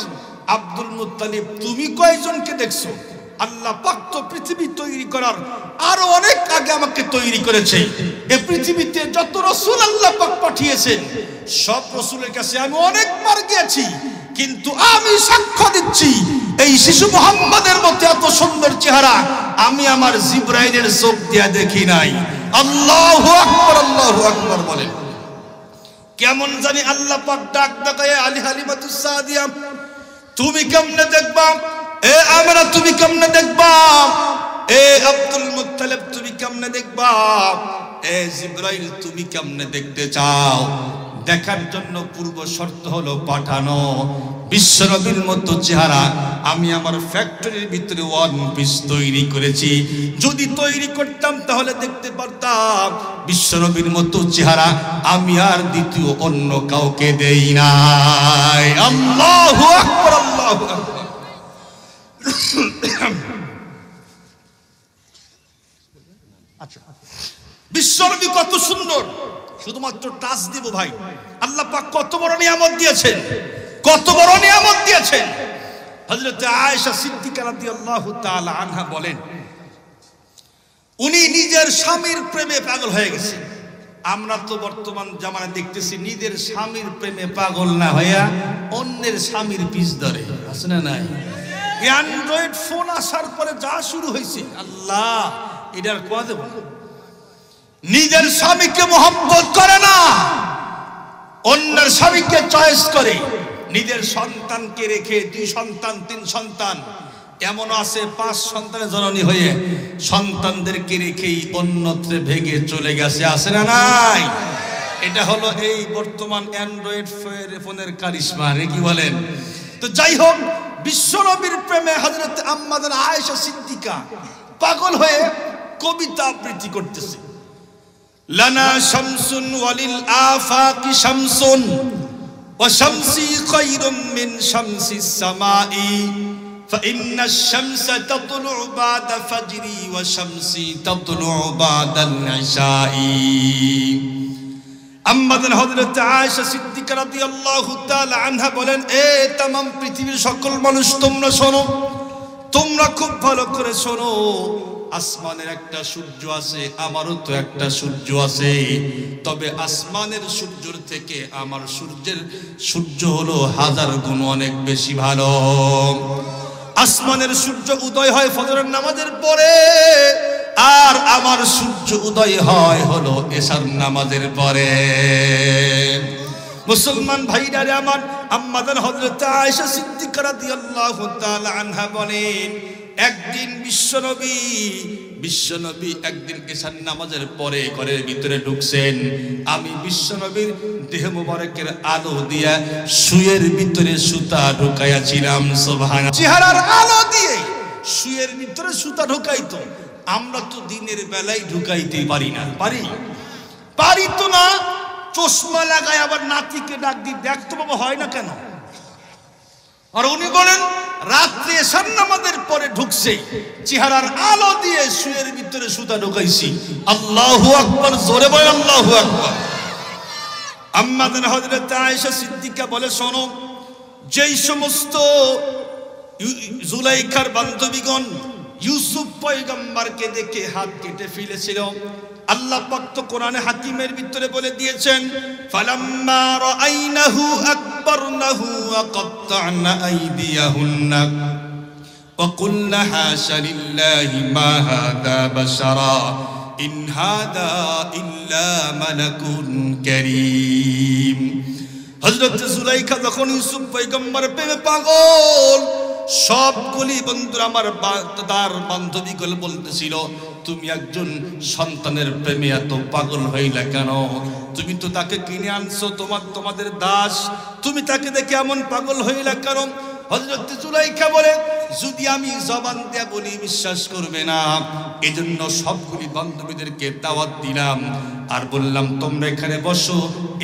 আব্দুল মুত্তালিব, তুমি কয়জনকে দেখছো? আল্লাহ পাক তো পৃথিবী তৈরি করার আরো অনেক আগে আমাকে তৈরি করেছে। এই পৃথিবীতে যত রাসূল আল্লাহ পাক পাঠিয়েছেন সব রাসূলের কাছে আমি অনেকবার গিয়েছি, কিন্তু আমি সাক্ষ্য দিচ্ছি এই শিশু মুহাম্মাদের মতো এত সুন্দর চেহারা আমি আমার জিবরাইলের চোখ দিয়া দেখি নাই। আল্লাহু আকবার, আল্লাহু আকবার বলেন। কেমন জানি আল্লাহ পাক ডাক ডাকায়, আলী হালিমাতুস সাদিয়া, তুমি কেমনে দেখবা? এ আমরা, তুমি কেমনে দেখবা? এ আব্দুল মুত্তালিব, তুমি কেমনে দেখবা? এ জিবরাইল, তুমি কেমনে দেখতে চাও? দেখার জন্য পূর্ব শর্ত হলো পাঠানো। বিশ্বনবীর মতো চেহারা আমি আমার ফ্যাক্টরির ভিতরে ওয়ান পিস তৈরি করেছি। যদি তৈরি করতাম তাহলে দেখতে পারতাম বিশ্বনবীর মতো চেহারা আমি আর দ্বিতীয় অন্য কাউকে দেই নাই। আল্লাহু আকবার, আল্লাহু আকবার। আচ্ছা, বিশ্বনবী কত সুন্দর, শুধুমাত্র টাচ দিব ভাই। আল্লাহ পাক কত বড় নিয়ামত দিয়েছেন, কত বড় নিয়ামত দিয়েছেন। হযরত আয়েশা সিদ্দিকা রাদিয়াল্লাহু তাআলা আনহা বলেন, উনি নিজের স্বামীর প্রেমে পাগল হয়ে গেছে। আমরা তো বর্তমান জামানায় দেখতেছি নিজের স্বামীর প্রেমে পাগল না হইয়া অন্যের স্বামীর পিছ ধরে, আছে না নাই? অ্যান্ড্রয়েড ফোন আসার পরে যা শুরু হয়েছে, আল্লাহ এটার কোয়া দেব। নিজের স্বামীকে মহব্বত করে না, অন্যের স্বামীকে চয়েস করে। নিজের সন্তানকে রেখে 2 সন্তান 3 সন্তান, এমন আছে 5 সন্তানের জননী হয়ে সন্তানদেরকে রেখেই অন্যত্রে ভেগে চলে গেছে, আছে না নাই? এটা হলো এই বর্তমান অ্যান্ড্রয়েড ফোনের কারিশমা, রে কি বলেন? তো যাই হোক, বিশ্বনবীর প্রেমে হযরত আম্মাজান আয়েশা সিদ্দিকা পাগল হয়ে কবিতা আবৃত্তি করতেছে। লানা শামসুন ওয়ালিল আফাকি শামসুন ওয়া শামসি খায়রুম মিন শামসিস সামাই ফাইন্নাশ শামসা তাতলু'ু বা'দা ফাজরি ওয়া শামসি তাতলু'ু বা'দাল ইশাই। আম্মাজান হযরত আয়েশা সিদ্দিকা রাদিয়াল্লাহু তাআলা আনহা বলেন, এ तमाम পৃথিবীর সকল মানুষ তোমরা শোনো, তোমরা খুব ভালো করে শোনো। আসমানের একটা সূর্য আছে, আমারও তো একটা সূর্য আছে, তবে আসমানের সূর্যের থেকে আমার সূর্য হলো 1000 গুণ অনেক বেশি ভালো। আসমানের সূর্য উদয় হয় ফজরের নামাজের পরে, আর আমার সূর্য উদয় হয় হলো এশার নামাজের পরে। মুসলমান ভাইরা রে আমার, আম্মাজান হযরত আয়েশা সিদ্দিকা রাদিয়াল্লাহু তাআলা আনহা বলেন, একদিন বিশ্বনবী একদিন এশার নামাজের পরে ঘরের ভিতরে ঢুকছেন। আমি বিশ্বনবীর দেহ মোবারকের আলো দিয়া সুয়ের ভিতরে সুতা ঢুকাইয়াছিলাম। সুবহানাল্লাহ, চেহারার আলো দিয়ে সুয়ের ভিতরে সুতা ঢুকাইতো। আমরা তো দিনের বেলায় ঢুকাইতে পারি না, পারি তো না। চশমা লাগায় আবার নাতিকে ডাক দি, দেখতো বাবা হয় না কেন? আর উনি বলেন রাত্রে এশার নামাজের পরে ঢুকছে, চেহারার আলো দিয়ে সুয়ের ভিতরে সুতা ঢুকাইছি। আল্লাহু আকবার, জোরে বলেন আল্লাহু আকবার। আম্মাজান হযরত আয়েশা সিদ্দিকা বলে, শোনো, যেই সমস্ত জুলাইখার বান্ধবীগণ ইউসুফ পয়গম্বরকে দেখে হাত কেটে ফেলেছিল, আল্লাহ পাক তো কোরআনে হাকিমের ভিতরে বলে দিয়েছেন, ফালাম্মা রাআইনাহু আকবারনাহু ওয়া কাত্তা'না আইদিয়াহুন্না ওয়া কুলনা হাশা লিল্লাহি মা হাদা বাশারা ইন হাদা ইল্লা মালাকুন কারীম। হযরত জুলাইখা যখন ইউসুফ পয়গম্বরের প্রেমে পাগল, সবগুলি বন্ধুরা আমার তার বান্ধবীগুলো বলতেছিল, তুমি একজন সন্তানের প্রেমে এত পাগল হইলা কেন? তুমি তো তাকে কিনে আনছো, তোমাদের দাস, তুমি তাকে দেখে এমন পাগল হইলা কেন? হযরত জুলাইখা বলে, যদি আমি জবান দিয়ে বলি বিশ্বাস করবে না, এজন্য সবগুলি বান্ধবীদেরকে দাওয়াত দিলাম আর বললাম তোমরা এখানে বসো,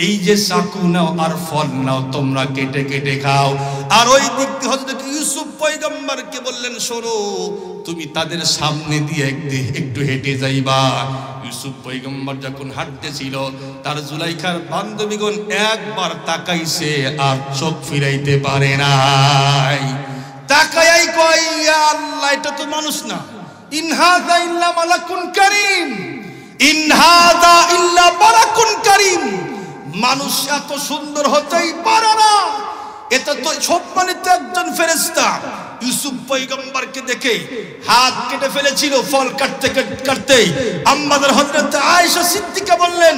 এই যে চাকু নাও আর ফল নাও, তোমরা কেটে কেটে খাও। আর ওই দিক দিয়ে হযরত ইউসুফ পয়গম্বরকে বললেন, শোনো, তুমি তাদের সামনে দিয়ে একটু হেঁটে যাইবা। ইউসুফ পয়গম্বর যখন হাঁটতেছিল, তার জুলাইখার বান্ধবীগণ একবার তাকাইছে আর চোখ ফিরাইতে পারে নাই। তাকায়াই কই, ইয়া আল্লাহ, এটা তো মানুষ না, ইন হাযা ইল্লা মালাকুন কারীম, ইন হাযা ইল্লা মালাকুন কারীম। মানুষ এত সুন্দর হতেই পারে না, এটা তো সম্মানিত একজন ফেরেশতা। ইউসুফ পয়গম্বরকে দেখে হাত কেটে ফেলেছিল, ফল কাটতে কাটতে। আমাদের হযরত আয়েশা সিদ্দিকা বললেন,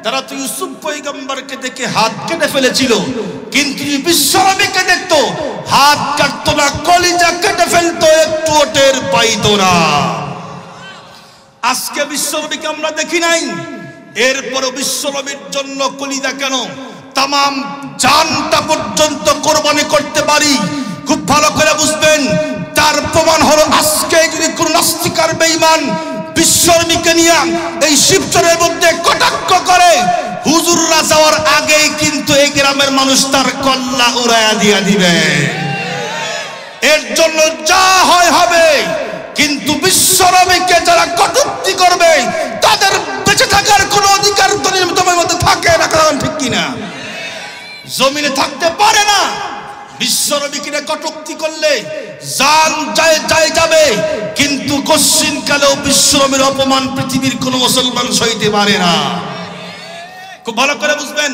তারা তো ইউসুফ পয়গম্বরকে দেখে হাত কেটে ফেলেছিল, কিন্তু বিশ্বনবীকে দেখতো হাত কাটতো না, কলিজা কেটে ফেলতো, একটু টের পাইতো না। আজকে বিশ্বনবীকে আমরা দেখি নাই, এরপর বিশ্বনবীর জন্য কলিজা কেন, তামাম জানটা পর্যন্ত কোরবানি করতে পারি। খুব ভালো করে বুঝবেন, তার প্রমাণ হলো আজকে যদি কোন নাস্তিক আর বেঈমান বিশ্বনবীকে নিয়ে এই শিবচরের মধ্যে কটাক্ষ করে, হুজুররা যাওয়ার আগেই কিন্তু এই গ্রামের মানুষ তার কল্লা উড়াইয়া দিয়া দিবে। এর জন্য যা হয় হবে, কিন্তু বিশ্বনবীকে যারা কটূক্তি করবে তাদের বেঁচে থাকার কোনো অধিকার তোমার মধ্যে থাকে না, কারণ ঠিক কিনা? জমিনে থাকতে পারে না। বিশ্বনবীকে কটূক্তি করলে জান যায় যাবে, কিন্তু কশ্চিন কালেও বিশ্বনবীর অপমান পৃথিবীর কোন মুসলমান সইতে পারে না। খুব ভালো করে বুঝবেন।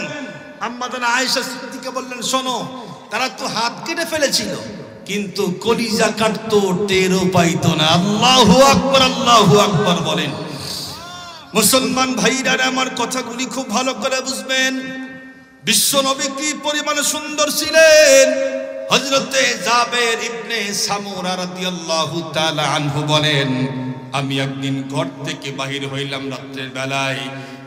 আম্মা জান আয়েশা সিদ্দিকা বললেন, শোনো, তারা তো হাত কেটে ফেলেছিল, কিন্তু কলিজা কাটতো, টেরও পাইতো না। আল্লাহু আকবার, আল্লাহু আকবার বলেন। মুসলমান ভাইরা আমার কথাগুলি খুব ভালো করে বুঝবেন। বিশ্বনবী কি পরিমাণে সুন্দর ছিলেন। হযরতে জাবের ইবনে সামুরা রাদিয়াল্লাহু তাআলা আনহু বলেন, আমি একদিন ঘর থেকে বাহির হইলাম রাতের বেলায়,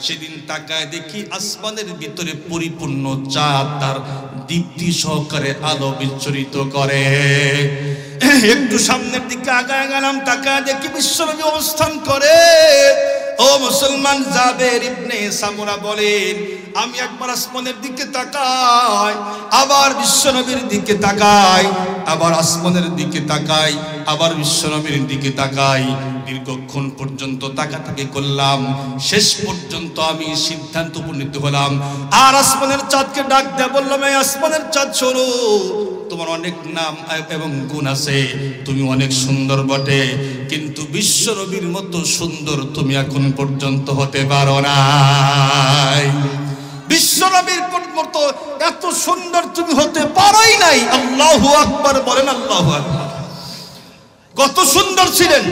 সেদিন তাকায় দেখি আসমানের ভিতরে পরিপূর্ণ চাঁদ তার দীপ্তি সহকারে আলো বিচ্ছুরিত করে। একটু সামনের দিকে আগায় গেলাম, তাকায় দেখি বিশ্বনবী অবস্থান করে। ও মুসলমান, জাবের ইবনে সামুরা বলেন, আমি একবার আসমানের দিকে তাকাই, আবার বিশ্বনবীর দিকে তাকাই, আবার আসমানের দিকে তাকাই, আবার বিশ্বনবীর দিকে তাকাই। দীর্ঘক্ষণ পর্যন্ত তাকাতাকি করলাম, শেষ পর্যন্ত আমি সিদ্ধান্ত উপনীত হলাম আর আসমানের চাঁদকে ডাক দেয়া বললাম, এই আসমানের চাঁদ শোনো, তোমার অনেক নাম এবং গুণ আছে, তুমি অনেক সুন্দর বটে, কিন্তু বিশ্বনবীর মতো সুন্দর তুমি এখন পর্যন্ত হতে পারো নাই। বিশ্বনবীর মতো এত সুন্দর তুমি হতে পারোই নাই। আল্লাহু আকবার বলেন, আল্লাহু আকবার। কত সুন্দর ছিলেন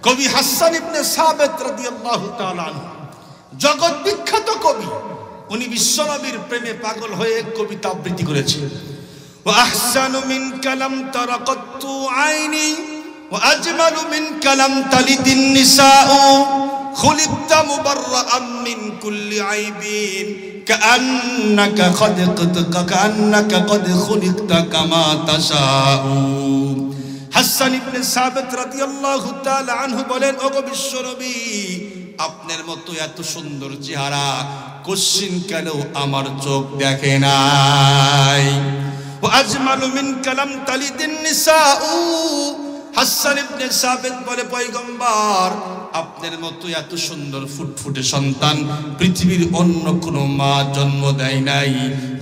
কবি হাসান ইবনে সাবিত রাদিয়াল্লাহু তাআলা আনহু, জগৎ বিখ্যাত কবি। উনি বিশ্বনবীর প্রেমে পাগল হয়ে কবিতা আবৃত্তি করেছেন। ওয়া আহসানু মিনকা লাম তারা কাত্তু আইনি ওয়া আজমালু মিনকা লাম তালিদিন নিসাউ খুলিকতা মুবাররাআন মিন কুল্লি আইবিন কাআন্নাকা কদ খুলিকতা কামা তাশাউ। হাসান ইবনে সাবিত রাদিয়াল্লাহু তাআলা আনহু বলেন, ওগো বিশ্বনবী, আপনার মতো এত সুন্দর চেহারা কশ্চিন কালেও আমার চোখ দেখে নাই। ওয়া আজমালু মিনকা লাম তালিদিন নিসাউ। হাসান ইবনে সাবিত বলে, পয়গম্বর, আপনার মতো এত সুন্দর ফুটফুটে সন্তান পৃথিবীর অন্য কোনো মা জন্ম দেয় নাই।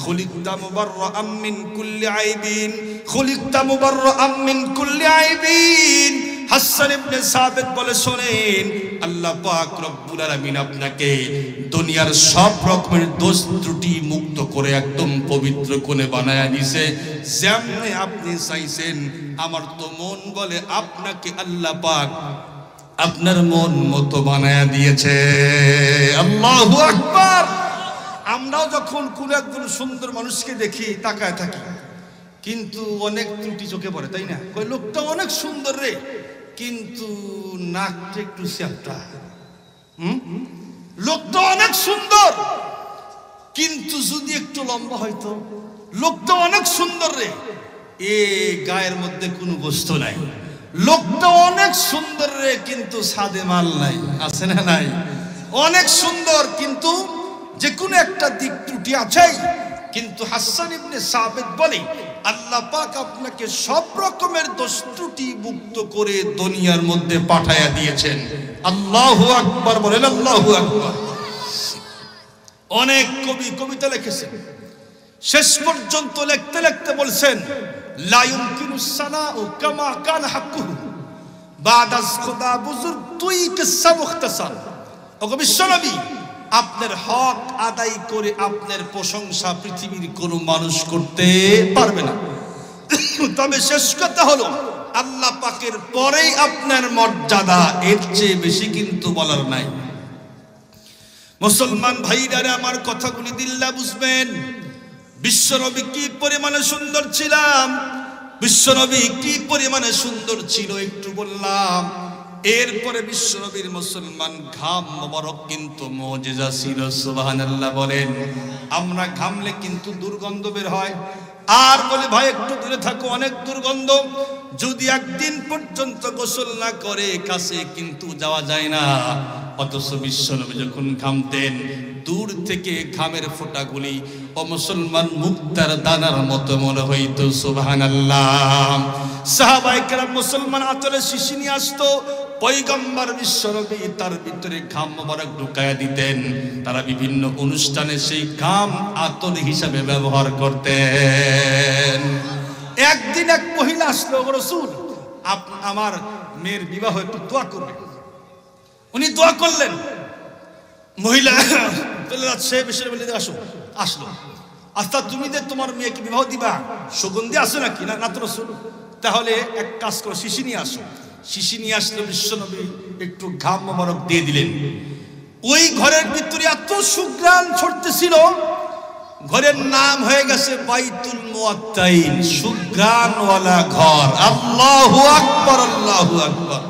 খুলিকতা মুবাররাআম মিন কুল্লি আইবিন, খুলিকতা মুবাররাআম মিন কুল্লি আইবিন। হাসান ইবনে সাবিত বলে, শোনেন, আল্লাহ পাক রব্বুল আলামিন আপনাকে দুনিয়ার সব রকমের দোষ ত্রুটি মুক্ত করে একদম পবিত্র করে বানায়া দিয়েছে। যেমনে আপনি চাইছেন, আমার তো মন বলে আপনাকে আল্লাহ পাক আপনার মন মতো বানায়া দিয়েছে। আল্লাহু আকবার। আমরাও যখন কোনো একজন সুন্দর মানুষকে দেখি তাকায় থাকি, কিন্তু অনেক ত্রুটি চোখে পড়ে, তাই না? কই লোকটা অনেক সুন্দর রে, কিন্তু নাকটা একটু চ্যাপ্টা। লোকটা অনেক সুন্দর, কিন্তু যদি একটু লম্বা হয়তো। লোকটা অনেক সুন্দর রে, এ গায়ের মধ্যে কোনো গোস্ত নাই। লোকটা অনেক সুন্দর রে, কিন্তু সাদে মাল নাই, আছে না নাই? অনেক সুন্দর, কিন্তু যে কোনো একটা দিক ত্রুটি আছেই। কিন্তু হাসান ইবনে সাবিত বলে, আল্লাহ পাক আপনাকে সব রকমের দোষ ত্রুটি মুক্ত করে দুনিয়ার মধ্যে পাঠায়া দিয়েছেন। আল্লাহু আকবার বলেন, আল্লাহু আকবার। অনেক কবি কবিতা লিখেছেন, শেষ পর্যন্ত লিখতে লিখতে বলছেন, লা ইউমকিনুস সানাউ কামা কান হাক্কুহু বাদাস খুদা বুজুর্গ তুই কিসসা মুখতাসার। ওগো বিশ্বনবী, আপনার হক আদায় করে আপনার প্রশংসা পৃথিবীর কোনো মানুষ করতে পারবে না। তবে শেষ কথা হলো, আল্লাহ পাকের পরেই আপনার মর্যাদা, এর চেয়ে বেশি কিন্তু বলার নাই। মুসলমান ভাইরা আমার কথাগুলি দিল্লা বুঝবেন। বিশ্বনবী কি পরিমাণে সুন্দর ছিলাম, বিশ্বনবী কি পরিমাণে সুন্দর ছিল একটু বললাম। এরপরে বিশ্বনবীর মুসলমান ঘাম মোবারক কিন্তু মুজিজা ছিল। সুবহানাল্লাহ বলেন। আমরা ঘামলে কিন্তু দুর্গন্ধ বের হয়, আর বলে ভাই একটু দূরে থাকো, অনেক দুর্গন্ধ। যদি একদিন পর্যন্ত গোসল না করে কাছে কিন্তু যাওয়া যায় না। অথচ বিশ্বনবী যখন ঘামতেন, দূর থেকে ঘামের ফোঁটাগুলি ও মুসলমান মুক্তার দানার মতো মনে হইতো। সুবহানাল্লাহ। সাহাবায়ে কেরাম মুসলমান আতরে শিশি নিয়ে আসতো, পয়গম্বর বিশ্বনবী তার ভিতরে ঘাম মোবারক ঢুকায়া দিতেন। তারা বিভিন্ন অনুষ্ঠানে সেই ঘাম আতর হিসাবে ব্যবহার করতেন। একদিন এক মহিলা আসলো, রাসূল আমার মেয়ের বিবাহ একটু দোয়া করবেন। উনি দোয়া করলেন, মহিলা চলে যাচ্ছে, বিশ্বনবী আসো। আসলো, আচ্ছা তুমি যে তোমার মেয়েকে বিবাহ দিবা, সুগন্ধি আসো নাকি? না তো রাসূল। তাহলে এক কাজ করো, শিশি নিয়ে আসো। শিশি নিয়ে আসলো, বিশ্বনবী একটু ঘাম মোবারক দিয়ে দিলেন। ওই ঘরের ভিতরে এত সুঘ্রাণ ছড়তেছিল, ঘরের নাম হয়ে গেছে বাইতুল মুআত্তাইন, সুঘ্রাণওয়ালা ঘর। আল্লাহু আকবার, আল্লাহু আকবার।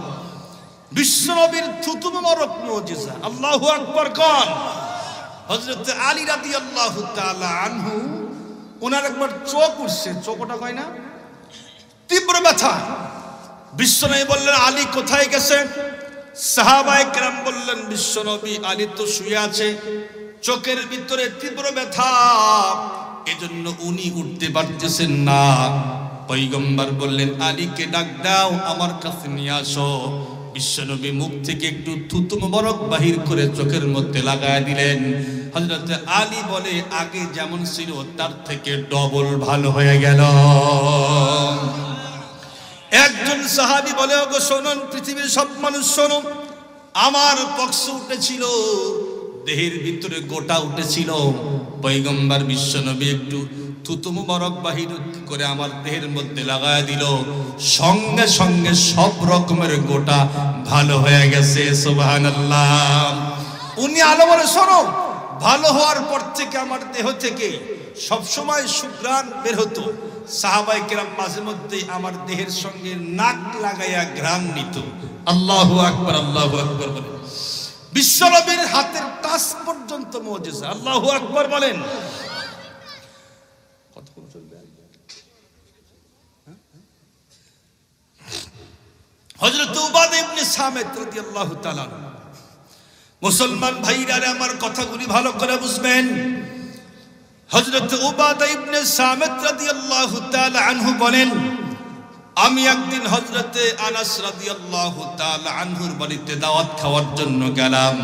বিশ্বনবীর থুতু মোবারক মুজিজা। আল্লাহু আকবার কোন? হযরত আলী রাদিয়াল্লাহু তাআলা আনহু, ওনার একবার চোখ উঠছে, চোখটা কয় না, তীব্র ব্যথা। বিশ্বনবী বললেন, আলী কোথায় গেছে? সাহাবায়ে কেরাম বললেন, বিশ্বনবী আলী তো শুয়ে আছে, চোখের ভিতরে তীব্র ব্যথা, এজন্য উনি উঠতে পারতেছেন না। পয়গম্বর বললেন, আলীকে ডাক দাও, আমার কাছে নিয়ে আসো। বিশ্বনবী মুখ থেকে একটু থুতু মোবারক বাহির করে চোখের মধ্যে লাগায় দিলেন। হযরত আলী বলে, আগে যেমন ছিল তার থেকে ডবল ভালো হয়ে গেল। একজন সাহাবী বলে, ওগো শুনুন, পৃথিবীর সব মানুষ শোনো, আমার পক্ষ উঠেছিল, দেহের ভিতরে গোটা উঠেছিল। পয়গম্বর বিশ্বনবী একটু থুতু মোবারক বাহির করে আমার দেহের মধ্যে লাগায় দিল, সঙ্গে সঙ্গে সব রকমের গোটা ভালো হয়ে গেছে। সুবহানাল্লাহ। উনি আলো বলে, শোনো, ভালো হওয়ার পর থেকে আমার দেহ থেকে সবসময় সুঘ্রাণ বের হতো। সাহাবায়ে কেরাম মাঝে মধ্যে আমার দেহের সঙ্গে নাক লাগাইয়া ঘ্রাণ নিত। আল্লাহু আকবার, আল্লাহু আকবার বলেন। বিশ্বনবীর হাতের টাচ পর্যন্ত মুজিজা। আল্লাহু আকবার বলেন। হযরত উবাদা ইবনে সামিত রাদিয়াল্লাহু তাআলা, মুসলমান ভাইরা আমার কথাগুলি ভালো করে বুঝবেন। হযরত উবাদা ইবনে সামিত রাদিয়াল্লাহু তাআলা আনহু বলেন, আমি একদিন হযরতে আনাস রাদিয়াল্লাহু তাআলা আনহুর বাড়িতে দাওয়াত খাওয়ার জন্য গেলাম।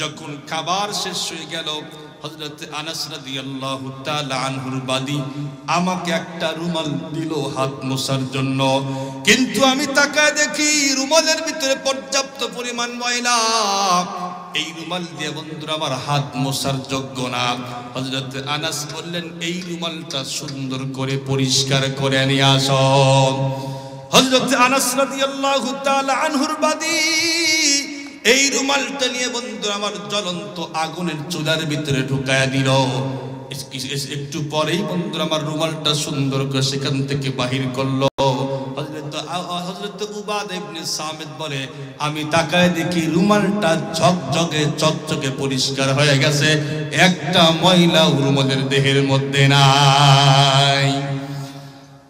যখন খাবার শেষ হয়ে গেল, হযরতে আনাস রাদিয়াল্লাহু তাআলা আনহুর বাদী আমাকে একটা রুমাল দিল হাত মোছার জন্য। কিন্তু আমি তাকায় দেখি রুমালের ভিতরে পর্যাপ্ত পরিমাণ ময়লা। এই রুমাল দিয়ে বন্ধুরা আমার হাত মোছার যোগ্য না। হযরতে আনাস বললেন, এই রুমালটা সুন্দর করে পরিষ্কার করে নিয়ে আসো। হযরতে আনাস রাদিয়াল্লাহু তাআলা আনহুর বাদী এই রুমালটা নিয়ে বন্ধু আমার জ্বলন্ত আগুনের চুলার ভিতরে ঢুকায়া দিল। একটু পরেই বন্ধু আমার রুমালটা সুন্দর করে সেখান থেকে বাহির করলো। হযরত উবাদা ইবনে সামিত বলে, আমি তাকায় দেখি রুমালটা ঝকঝকে চকচকে পরিষ্কার হয়ে গেছে, একটা ময়লা রুমালের দেহের মধ্যে নাই।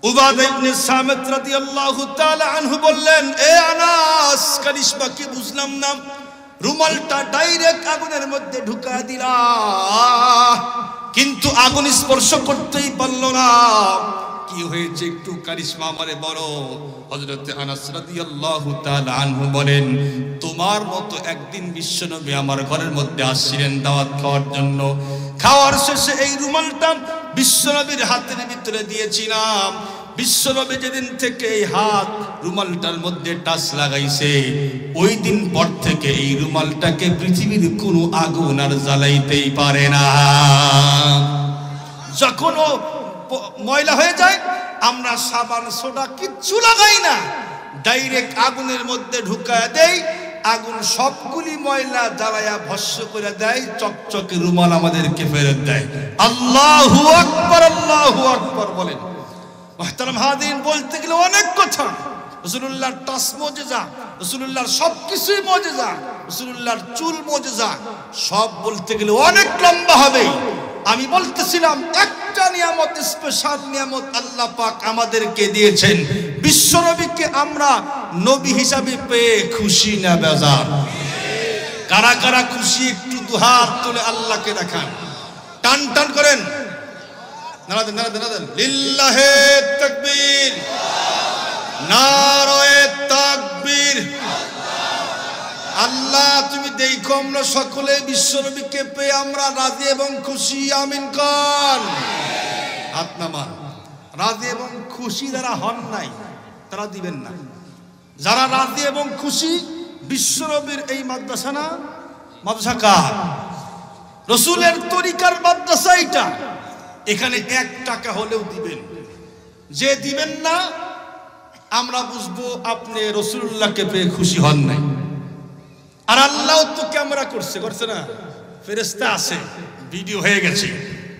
উবাদা ইবনে সামিত রাদিয়াল্লাহু তাআলা আনহু বললেন, এ আনাস, কারিশমা কি বুঝলাম না, রুমালটা ডাইরেক্ট আগুনের মধ্যে ঢুকা দিলা, কিন্তু আগুন স্পর্শ করতেই পারলো না, কি হয়েছে একটু কারিশমা আমারে বলো। হযরত আনাস রাদিয়াল্লাহু তাআলা আনহু বলেন, তোমার মতো একদিন বিশ্বনবী আমার ঘরের মধ্যে আসছিলেন দাওয়াত খাওয়ার জন্য। খাওয়ার শেষে এই রুমালটা বিশ্বনবীর হাতের ভিতরে দিয়েছিলাম। বিশ্বনবী যেদিন থেকে এই হাত রুমালটার মধ্যে টাচ লাগাইছে, ওই দিন পর থেকে এই রুমালটাকে পৃথিবীর কোনো আগুন আর জ্বালাইতেই পারে না। যখন ও ময়লা হয়ে যায়, আমরা সাবান সোডা কিচ্ছু লাগাই না, ডাইরেক্ট আগুনের মধ্যে ঢুকায় দেই, আগুন সবগুলি ময়লা জ্বালায়া ভস্ম করে দেয়, চকচকে রুমাল আমাদেরকে ফেরত দেয়। আল্লাহু আকবার, আল্লাহু আকবার বলেন। মুহতারাম হাজিরিন, বলতে গেলে অনেক কথা। রাসূলুল্লাহর টাচ মুজিজা, রাসূলুল্লাহর সবকিছুই মুজিজা, রাসূলুল্লাহর চুল মুজিজা, সব বলতে গেলে অনেক লম্বা হবে। আমি বলতেছিলাম একটা নিয়ামত, স্পেশাল নিয়ামত আল্লাহ পাক আমাদেরকে দিয়েছেন। বিশ্বনবীকে আমরা নবী হিসাবে পেয়ে খুশি না বেজার? কারা কারা খুশি একটু দুহাত তুলে আল্লাহকে দেখান, টান টান করেন, নারা দেন, নারা দেন, নারা দেন। লিল্লাহে তাকবীর, নারায়ে তাকবীর। আল্লাহ তুমি দেখো আমরা সকলে বিশ্বনবীকে পেয়ে আমরা রাজি এবং খুশি, আমিন কর। হাত নামান। রাজি এবং খুশি যারা হন নাই তারা দিবেন না। যারা রাজি এবং খুশি, বিশ্বনবীর এই মাদ্রাসা না, মাদ্রাসা কার? রাসূলের তরিকার মাদ্রাসা এটা। এখানে 1 টাকা হলেও দিবেন। যে দিবেন না, আমরা বুঝবো আপনি রাসূলুল্লাহকে পেয়ে খুশি হন নাই। আর আল্লাহ তো ক্যামেরা করছে না, ফেরেশতা আছে, ভিডিও হয়ে গেছে।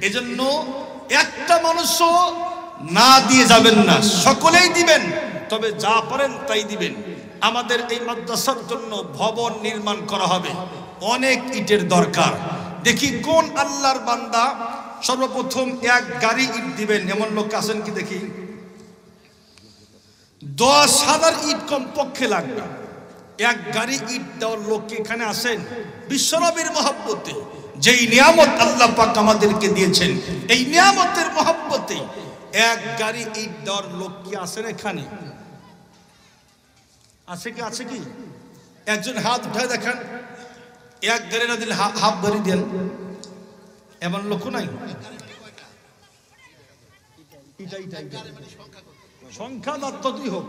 এজন্য একটা মানুষও না দিয়ে যাবেন না, সকলেই দিবেন, তবে যা পারেন তাই দিবেন। আমাদের এই মাদ্রাসার জন্য ভবন নির্মাণ করা হবে, অনেক ইটের দরকার। দেখি কোন আল্লাহর বান্দা সর্বপ্রথম 1 গাড়ি ইট দিবেন, এমন লোক আছেন কি দেখি? 10,000 ইট কমপক্ষে লাগবে। 1 গাড়ি ইট দেওয়ার লোক এখানে আসেন? বিশ্বনবীর মহব্বতে যেই নিয়ামত আল্লাহ পাক আমাদেরকে দিয়েছেন, এই নিয়ামতের মহব্বতে 1 গাড়ি ইট দেওয়ার লোক কি আছেন এখানে? আছে কি? আছে কি? একজন হাত উঠায় দেখান। 1 গাড়ি না দিলে হাফ গাড়ি দেন, এমন লোক নাই? সংখ্যা যতই হোক,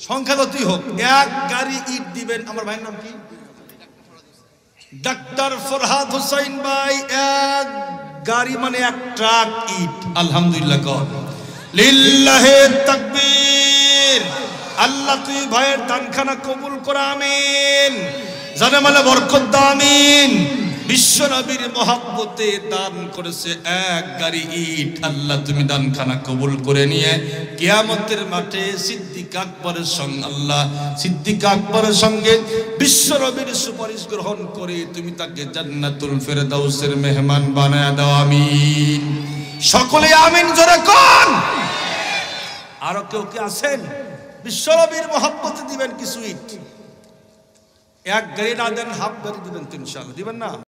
সংখ্যা যতই হোক, 1 গাড়ি ইট দিবেন। আমার ভাইয়ের নাম কি? ডাক্তার ফরহাদ হোসেন ভাই। 1 গাড়ি মানে 1 ট্রাক ইট। আলহামদুলিল্লাহ কর, লিল্লাহে তাকবীর। আল্লাহ তুই ভাইয়ের দানখানা কবুল কর, আমিন। জানে মানে বরকত দাও, আমিন। বিশ্বনবীর মহব্বতে দান করেছে 1 গাড়ি ইট। আল্লাহ তুমি দানখানা কবুল করে নিয়ে কিয়ামতের মাঠে সিদ্দিক আকবরের সঙ্গে, আল্লাহ সিদ্দিক আকবরের সঙ্গে বিশ্বনবীর সুপারিশ গ্রহণ করে তুমি তাকে জান্নাতুল ফেরদাউসের মেহমান বানায়া দাও, আমিন। সকলে আমিন জোরে কোন। আরো কেউ কি আছেন বিশ্বনবীর মহব্বতে দিবেন কিছু ইট? 1 গাড়ি না দেন, হাফ গাড়ি দিবেন তো ইনশাআল্লাহ। দিবেন না?